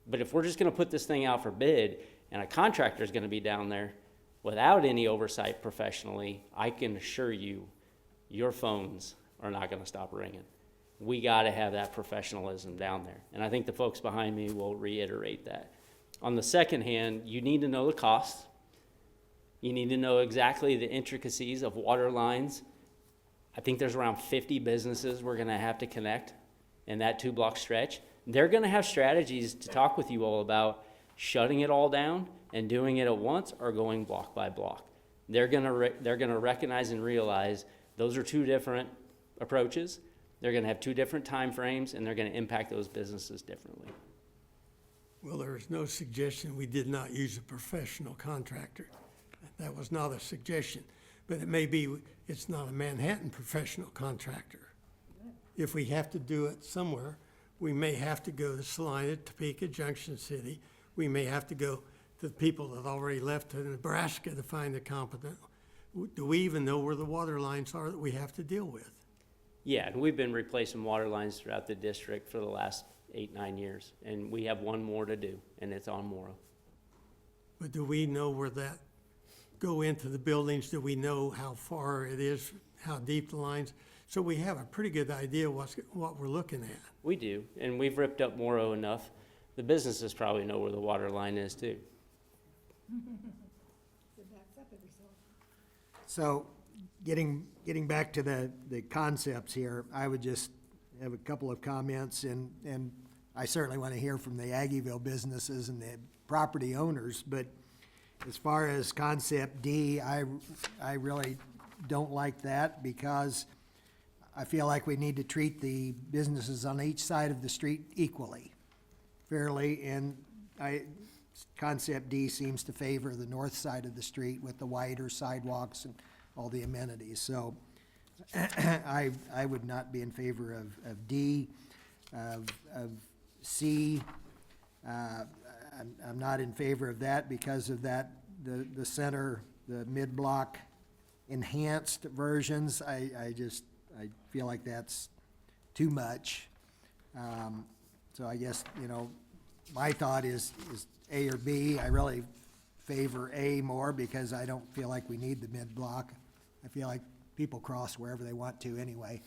But if we're just gonna put this thing out for bid and a contractor is gonna be down there without any oversight professionally, I can assure you, your phones are not gonna stop ringing. We gotta have that professionalism down there. And I think the folks behind me will reiterate that. On the second hand, you need to know the costs. You need to know exactly the intricacies of water lines. I think there's around 50 businesses we're gonna have to connect in that 2-block stretch. They're gonna have strategies to talk with you all about shutting it all down and doing it at once or going block by block. They're gonna recognize and realize those are two different approaches. They're gonna have two different time frames and they're gonna impact those businesses differently. Well, there is no suggestion we did not use a professional contractor. That was not a suggestion, but it may be, it's not a Manhattan professional contractor. If we have to do it somewhere, we may have to go to Salina, Topeka, Junction City. We may have to go to the people that already left to Nebraska to find a competent. Do we even know where the water lines are that we have to deal with? Yeah, and we've been replacing water lines throughout the district for the last 8-9 years, and we have one more to do, and it's on Morrow. But do we know where that go into the buildings? Do we know how far it is, how deep the lines? So we have a pretty good idea what we're looking at. We do, and we've ripped up Morrow enough. The businesses probably know where the water line is too. So, getting back to the concepts here, I would just have a couple of comments, and I certainly want to hear from the Aggieville businesses and the property owners, but as far as concept D, I really don't like that because I feel like we need to treat the businesses on each side of the street equally, fairly, and concept D seems to favor the north side of the street with the wider sidewalks and all the amenities. So I would not be in favor of D. Of C, I'm not in favor of that because of that, the center, the mid-block enhanced versions. I feel like that's too much. So I guess, my thought is A or B. I really favor A more because I don't feel like we need the mid-block. I feel like people cross wherever they want to anyway.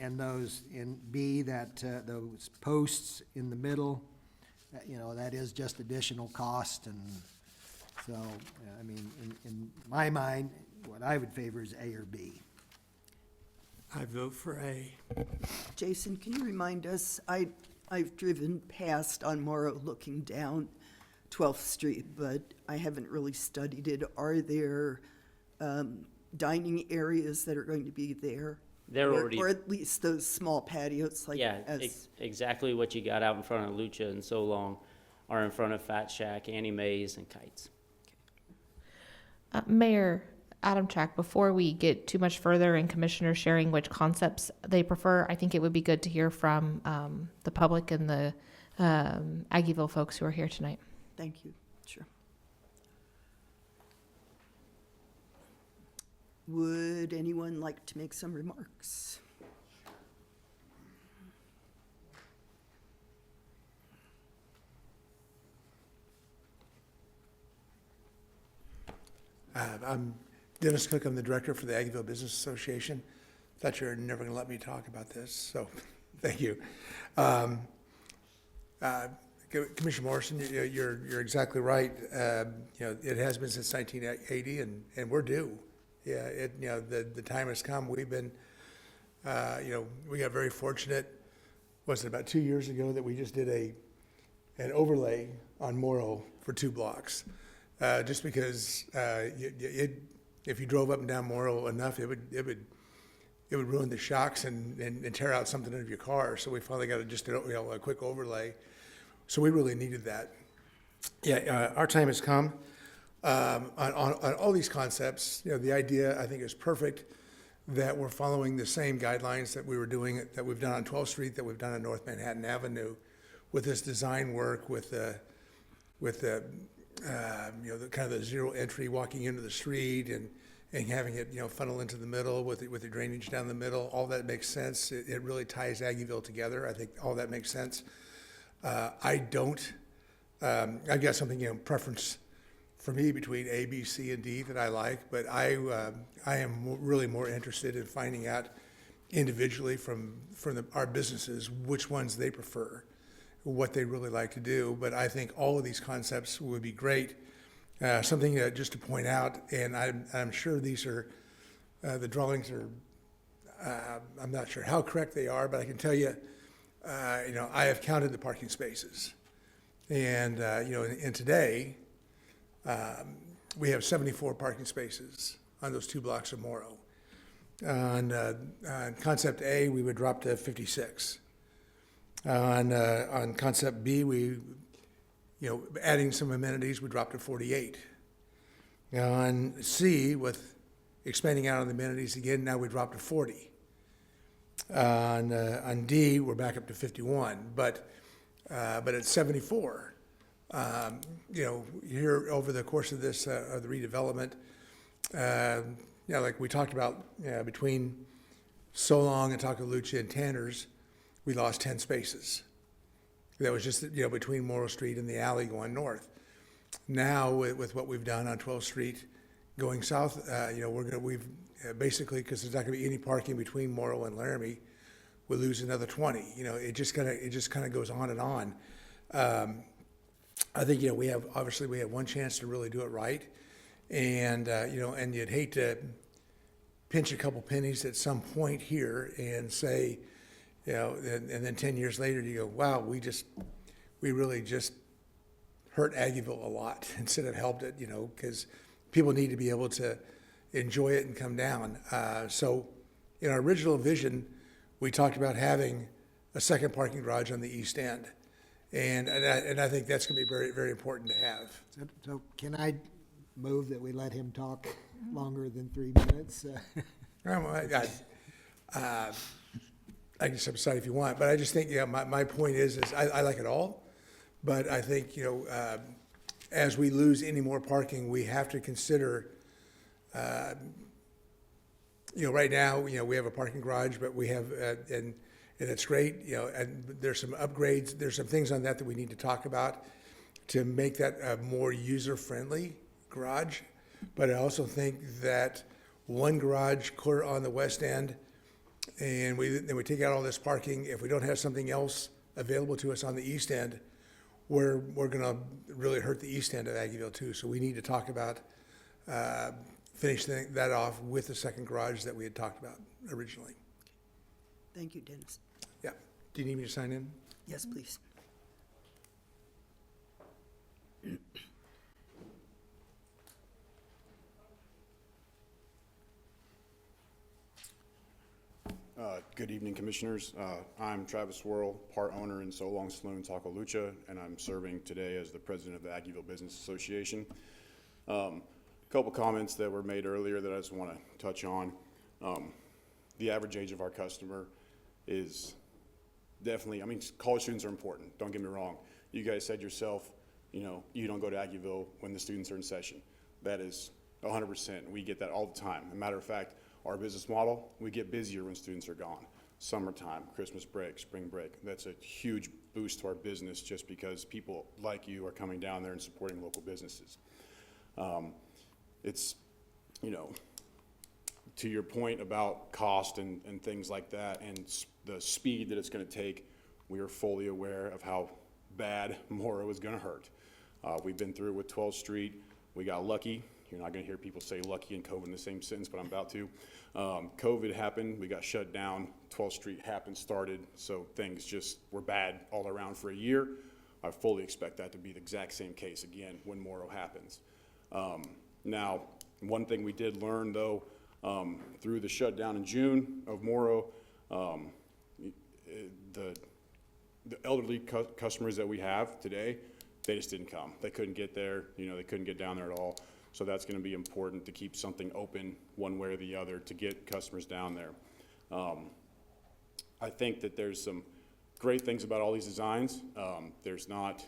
And those in B, those posts in the middle, that is just additional cost, and So, I mean, in my mind, what I would favor is A or B. I vote for A. Jason, can you remind us, I've driven past on Morrow looking down 12th Street, but I haven't really studied it. Are there dining areas that are going to be there? They're already, Or at least those small patios, like yeah, as, exactly what you got out in front of Lucha and So Long are in front of Fat Shack, Annie Mae's, and Kites. Mayor Adam Track, before we get too much further and commissioners sharing which concepts they prefer, I think it would be good to hear from the public and the Aggieville folks who are here tonight. thank you, sure. Would anyone like to make some remarks? I'm Dennis Cook. I'm the director for the Aggieville Business Association. Thought you were never going to let me talk about this, so thank you. Commissioner Morrison, you're exactly right. It has been since 1980, and we're due. Yeah, the time has come. We've been, we got very fortunate. Was it about 2 years ago that we just did an overlay on Morrow for 2 blocks? Just because if you drove up and down Morrow enough, it would ruin the shocks and tear out something out of your car. So we finally got a quick overlay. So we really needed that. Yeah, our time has come. On all these concepts, the idea I think is perfect that we're following the same guidelines that we've done on 12th Street, that we've done on North Manhattan Avenue, with this design work, with the kind of the zero entry walking into the street and having it, funnel into the middle with the drainage down the middle. All that makes sense. It really ties Aggieville together. I think all that makes sense. I've got something, preference for me between A, B, C, and D that I like, but I am really more interested in finding out individually from our businesses which ones they prefer, what they really like to do. But I think all of these concepts would be great. Something just to point out, and I'm sure these are, the drawings are, I'm not sure how correct they are, but I can tell you, I have counted the parking spaces. And, and today, we have 74 parking spaces on those 2 blocks of Morrow. On concept A, we would drop to 56. On concept B, we, adding some amenities, we dropped to 48. On C, with expanding out on the amenities again, now we dropped to 40. On D, we're back up to 51, but at 74. Here over the course of this, of the redevelopment, like we talked about, between So Long and Takalucha and Tanner's, we lost 10 spaces. That was just, between Morrow Street and the alley going north. Now, with what we've done on 12th Street going south, we've basically, because there's not gonna be any parking between Morrow and Laramie, we lose another 20. It just kind of goes on and on. I think, we have one chance to really do it right. And, and you'd hate to pinch a couple pennies at some point here and say, and then 10 years later you go, wow, we really just hurt Aggieville a lot instead of helped it, because people need to be able to enjoy it and come down. So in our original vision, we talked about having a second parking garage on the east end. And I think that's going to be very, very important to have. So can I move that we let him talk longer than 3 minutes? I can step aside if you want, but I just think, my point is I like it all, but I think, as we lose any more parking, we have to consider, right now, we have a parking garage, but we have, and it's great, and there's some upgrades, there's some things on that we need to talk about to make that a more user-friendly garage. But I also think that one garage clear on the west end, and then we take out all this parking. If we don't have something else available to us on the east end, we're gonna really hurt the east end of Aggieville too. So we need to talk about, finishing that off with the second garage that we had talked about originally. Thank you, Dennis. Yeah. Do you need me to sign in? Yes, please. Good evening, Commissioners. I'm Travis Worrell, part owner in So Long Saloon Taco Lucha, and I'm serving today as the president of the Aggieville Business Association. Couple comments that were made earlier that I just want to touch on. The average age of our customer is definitely, I mean, college students are important, don't get me wrong. You guys said yourself, you know, you don't go to Aggieville when the students are in session. That is 100%. We get that all the time. As a matter of fact, our business model, we get busier when students are gone. Summertime, Christmas break, spring break. That's a huge boost to our business just because people like you are coming down there and supporting local businesses. It's, you know, to your point about cost and things like that and the speed that it's going to take, we are fully aware of how bad Morrow is going to hurt. We've been through it with 12th Street. We got lucky. You're not going to hear people say lucky and COVID in the same sentence, but I'm about to. COVID happened. We got shut down. 12th Street happened, started. So things just were bad all around for a year. I fully expect that to be the exact same case again when Morrow happens. Now, one thing we did learn, though, through the shutdown in June of Morrow, the elderly customers that we have today, they just didn't come. They couldn't get there. You know, they couldn't get down there at all. So that's going to be important to keep something open one way or the other to get customers down there. I think that there's some great things about all these designs. There's not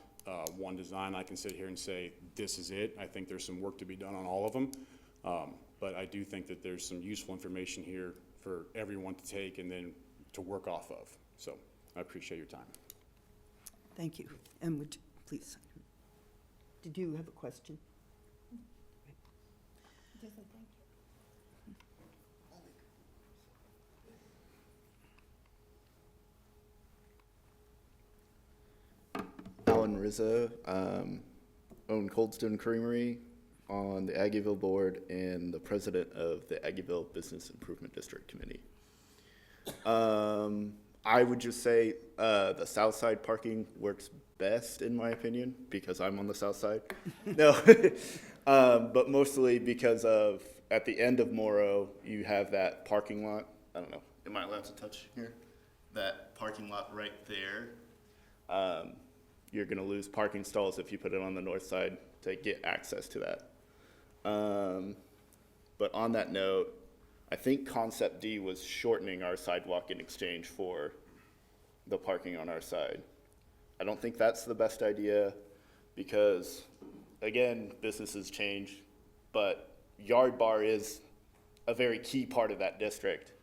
one design I can sit here and say, this is it. I think there's some work to be done on all of them. But I do think that there's some useful information here for everyone to take and then to work off of. So I appreciate your time. Thank you. And would you, please, did you have a question? Just say thank you. Alan Rizzo, own Cold Stone Creamery on the Aggieville board and the president of the Aggieville Business Improvement District Committee. I would just say the south side parking works best in my opinion because I'm on the south side. No, but mostly because of at the end of Morrow you have that parking lot. I don't know. Am I allowed to touch here? That parking lot right there. You're going to lose parking stalls if you put it on the north side to get access to that. But on that note, I think Concept D was shortening our sidewalk in exchange for the parking on our side. I don't think that's the best idea because, again, businesses change, but Yard Bar is a very key part of that district.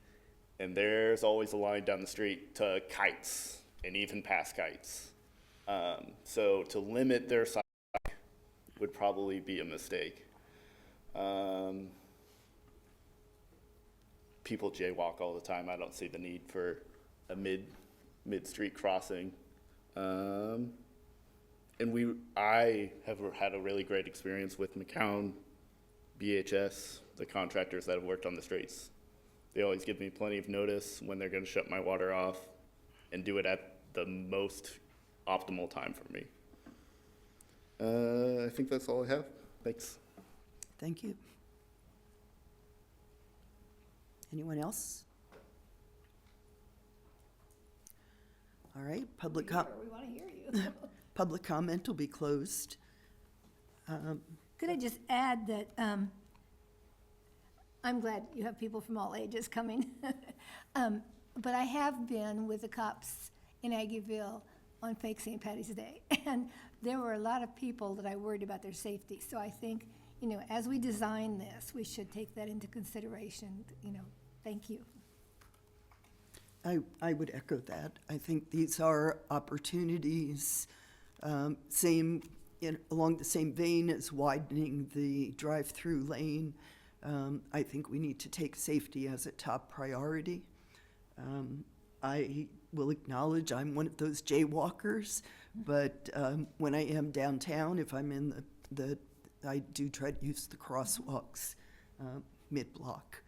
And there's always a line down the street to Kites and even past Kites. So to limit their sidewalk would probably be a mistake. People jaywalk all the time. I don't see the need for a mid-street crossing. And I have had a really great experience with McCown, BHS, the contractors that have worked on the streets. They always give me plenty of notice when they're going to shut my water off and do it at the most optimal time for me. I think that's all I have. Thanks. Thank you. Anyone else? All right, public We want to hear you. public comment will be closed. Could I just add that I'm glad you have people from all ages coming. But I have been with the cops in Aggieville on fake St. Patty's Day. And there were a lot of people that I worried about their safety. So I think, you know, as we design this, we should take that into consideration, you know. Thank you. I would echo that. I think these are opportunities, along the same vein as widening the drive-through lane. I think we need to take safety as a top priority. I will acknowledge I'm one of those jaywalkers, but when I am downtown, if I'm in I do try to use the crosswalks mid-block.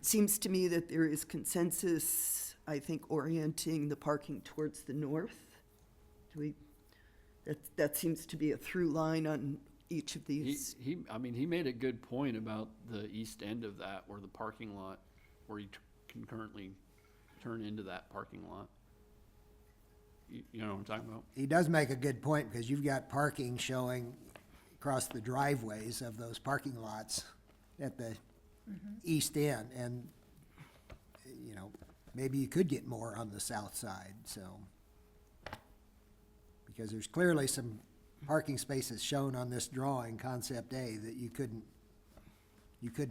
Seems to me that there is consensus, I think, orienting the parking towards the north. That seems to be a through line on each of these. I mean, he made a good point about the east end of that, where the parking lot, where you can currently turn into that parking lot. You know what I'm talking about? He does make a good point, because you've got parking showing across the driveways of those parking lots at the east end, and, you know, maybe you could get more on the south side, so. Because there's clearly some parking spaces shown on this drawing, concept A, that you couldn't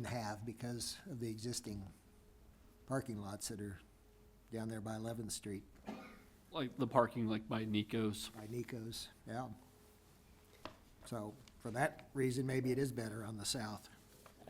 have because of the existing parking lots that are down there by 11th Street. Like the parking like by Nico's. By Nico's, yeah. So for that reason, maybe it is better on the south.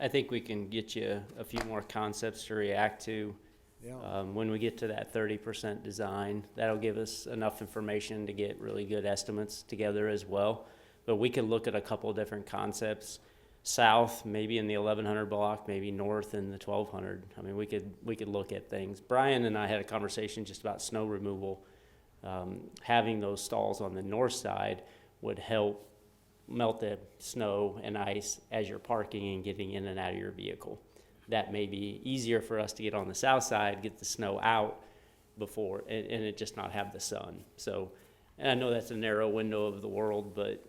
I think we can get you a few more concepts to react to. Yeah. When we get to that 30% design, that'll give us enough information to get really good estimates together as well. But we could look at a couple of different concepts. South, maybe in the 1100 block, maybe north in the 1200. I mean, we could look at things. Brian and I had a conversation just about snow removal. Having those stalls on the north side would help melt the snow and ice as you're parking and getting in and out of your vehicle. That may be easier for us to get on the south side, get the snow out before, and it just not have the sun. So, and I know that's a narrow window of the world, but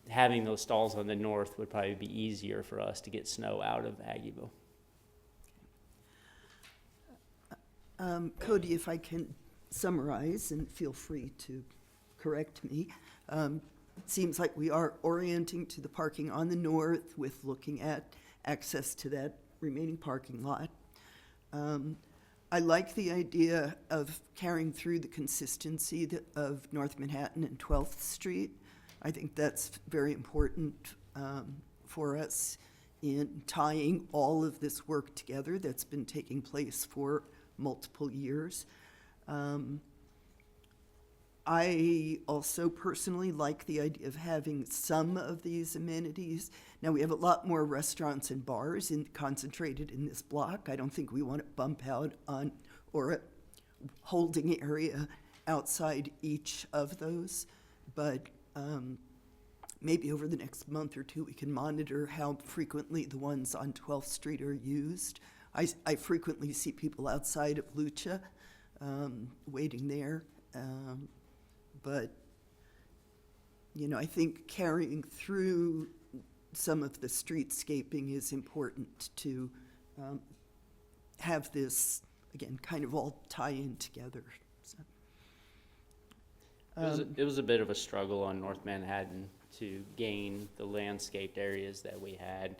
having those stalls on the north would probably be easier for us to get snow out of Aggieville. Cody, if I can summarize, and feel free to correct me. It seems like we are orienting to the parking on the north with looking at access to that remaining parking lot. I like the idea of carrying through the consistency of North Manhattan and 12th Street. I think that's very important for us in tying all of this work together that's been taking place for multiple years. I also personally like the idea of having some of these amenities. Now, we have a lot more restaurants and bars concentrated in this block. I don't think we want to bump out on, or a holding area outside each of those. But maybe over the next month or two, we can monitor how frequently the ones on 12th Street are used. I frequently see people outside of Lucha waiting there. But, you know, I think carrying through some of the streetscaping is important to have this, again, kind of all tie in together. So, It was a bit of a struggle on North Manhattan to gain the landscaped areas that we had.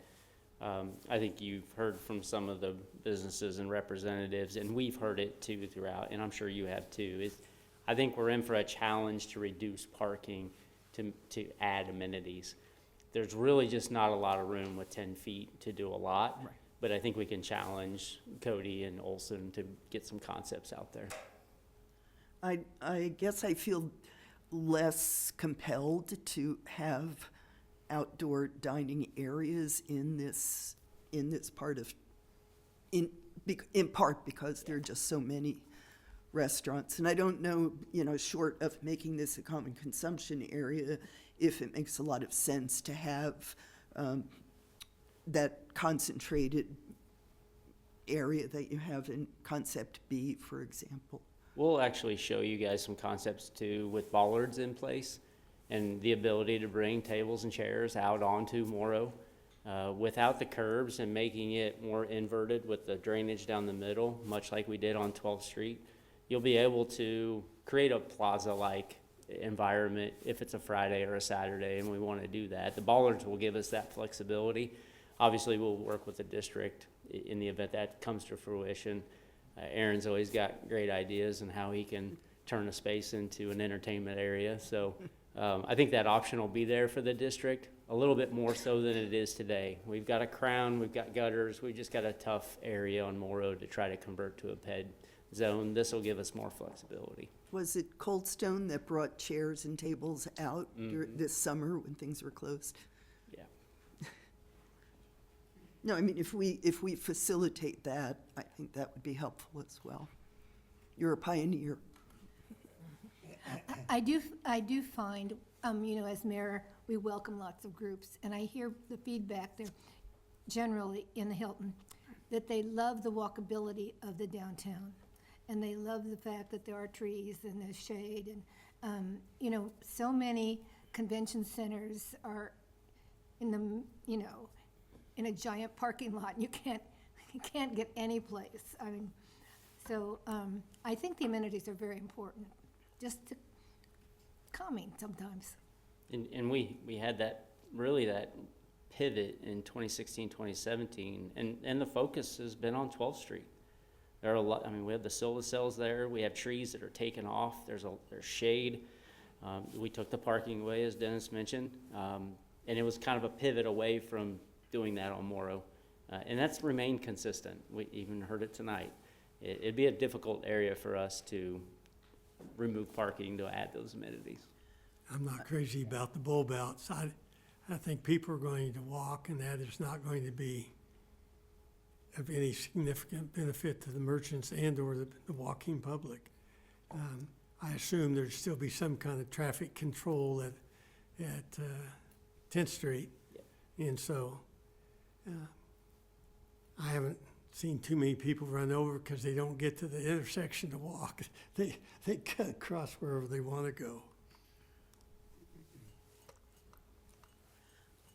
I think you've heard from some of the businesses and representatives, and we've heard it too throughout, and I'm sure you have too. I think we're in for a challenge to reduce parking to add amenities. There's really just not a lot of room with 10 feet to do a lot. Right. But I think we can challenge Cody and Olson to get some concepts out there. I guess I feel less compelled to have outdoor dining areas in this part of, in part because there are just so many restaurants. And I don't know, you know, short of making this a common consumption area, if it makes a lot of sense to have that concentrated area that you have in Concept B, for example. We'll actually show you guys some concepts too with bollards in place and the ability to bring tables and chairs out onto Morrow without the curbs and making it more inverted with the drainage down the middle, much like we did on 12th Street. You'll be able to create a plaza-like environment if it's a Friday or a Saturday, and we want to do that. The bollards will give us that flexibility. Obviously, we'll work with the district in the event that comes to fruition. Aaron's always got great ideas on how he can turn a space into an entertainment area. So I think that option will be there for the district. a little bit more so than it is today. We've got a crown, we've got gutters, we've just got a tough area on Morrow to try to convert to a PED zone. This will give us more flexibility. Was it Cold Stone that brought chairs and tables out this summer when things were closed? Yeah. No, I mean, if we facilitate that, I think that would be helpful as well. You're a pioneer. I do find, you know, as mayor, we welcome lots of groups, and I hear the feedback there generally in the Hilton, that they love the walkability of the downtown. And they love the fact that there are trees and there's shade, and, you know, so many convention centers are in the, you know, in a giant parking lot, and you can't get any place. I mean, so, I think the amenities are very important, just to calming sometimes. And we had that pivot in 2016, 2017, and the focus has been on 12th Street. There are a lot, I mean, we have the solar cells there, we have trees that are taken off, there's shade. We took the parking away, as Dennis mentioned, and it was kind of a pivot away from doing that on Morrow. And that's remained consistent. We even heard it tonight. It'd be a difficult area for us to remove parking to add those amenities. I'm not crazy about the bulb outs. I think people are going to walk, and that is not going to be of any significant benefit to the merchants and/or the walking public. I assume there'd still be some kind of traffic control at 10th Street. Yep. And so I haven't seen too many people run over because they don't get to the intersection to walk. They cut across wherever they want to go.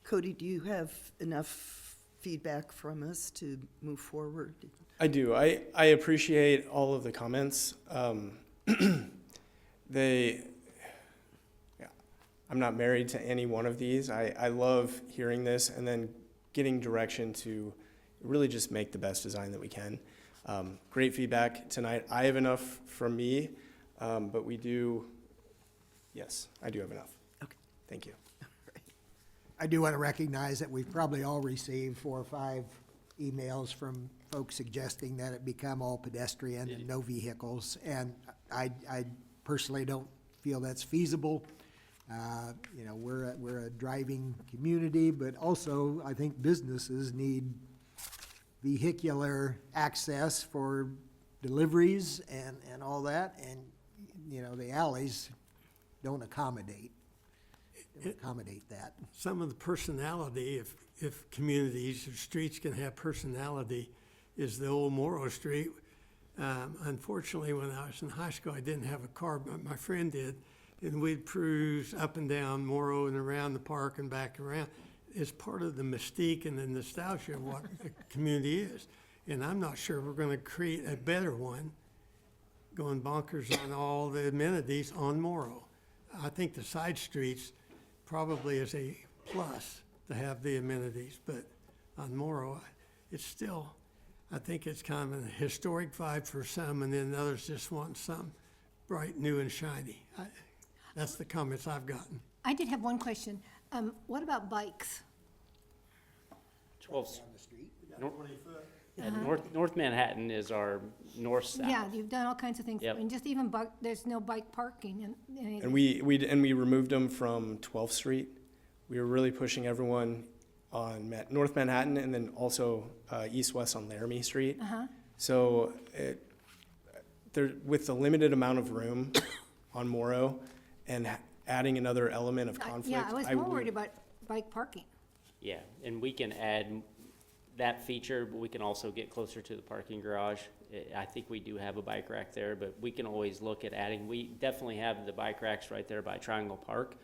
Cody, do you have enough feedback from us to move forward? I do. I appreciate all of the comments. I'm not married to any one of these. I love hearing this and then getting direction to really just make the best design that we can. Great feedback tonight. I have enough from me, but yes, I do have enough. Okay. Thank you. I do want to recognize that we've probably all received 4 or 5 emails from folks suggesting that it become all pedestrian and no vehicles. And I personally don't feel that's feasible. You know, we're a driving community, but also I think businesses need vehicular access for deliveries and all that. And, you know, the alleys don't accommodate that. Some of the personality, if communities or streets can have personality, is the old Morrow Street. Unfortunately, when I was in high school, I didn't have a car, but my friend did, and we'd cruise up and down Morrow and around the park and back around. It's part of the mystique and the nostalgia of what a community is. And I'm not sure we're going to create a better one going bonkers on all the amenities on Morrow. I think the side streets probably is a plus to have the amenities, but on Morrow, it's still, I think it's kind of a historic vibe for some, and then others just want something bright, new, and shiny. That's the comments I've gotten. I did have one question. What about bikes? 12th. North Manhattan is our north-south. Yeah, you've done all kinds of things. Yep. I mean, just even there's no bike parking and And we removed them from 12th Street. We were really pushing everyone on North Manhattan and then also east-west on Laramie Street. So with the limited amount of room on Morrow and adding another element of conflict. Yeah, I was more worried about bike parking. Yeah, and we can add that feature, but we can also get closer to the parking garage. I think we do have a bike rack there, but we can always look at adding. We definitely have the bike racks right there by Triangle Park,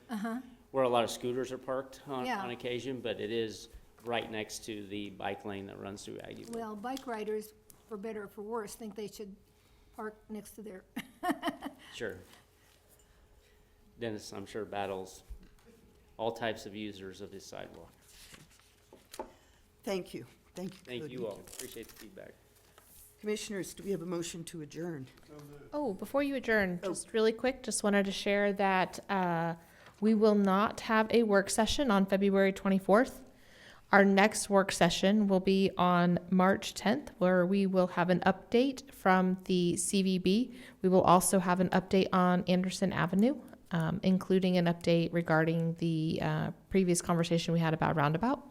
where a lot of scooters are parked on occasion, but it is right next to the bike lane that runs through Aggieville. Well, bike riders, for better or for worse, think they should park next to their, Sure. Dennis, I'm sure, battles all types of users of this sidewalk. Thank you. Thank you, Thank Cody. you all. Appreciate the feedback. Commissioners, do we have a motion to adjourn? Oh, before you adjourn, just really quick, just wanted to share that We will not have a work session on February 24th. Our next work session will be on March 10th, where we will have an update from the CVB. We will also have an update on Anderson Avenue, including an update regarding the previous conversation we had about Roundabout.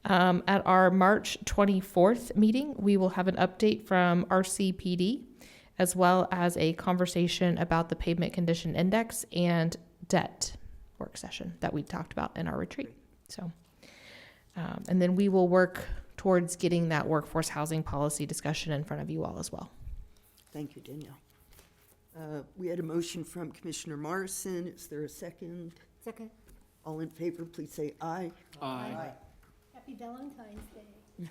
At our March 24th meeting, we will have an update from RCPD, as well as a conversation about the pavement condition index and debt work session that we talked about in our retreat. So, and then we will work towards getting that workforce housing policy discussion in front of you all as well. Thank you, Danielle. We had a motion from Commissioner Morrison. Is there a second? Second. All in favor, please say aye. Aye. Happy Valentine's Day.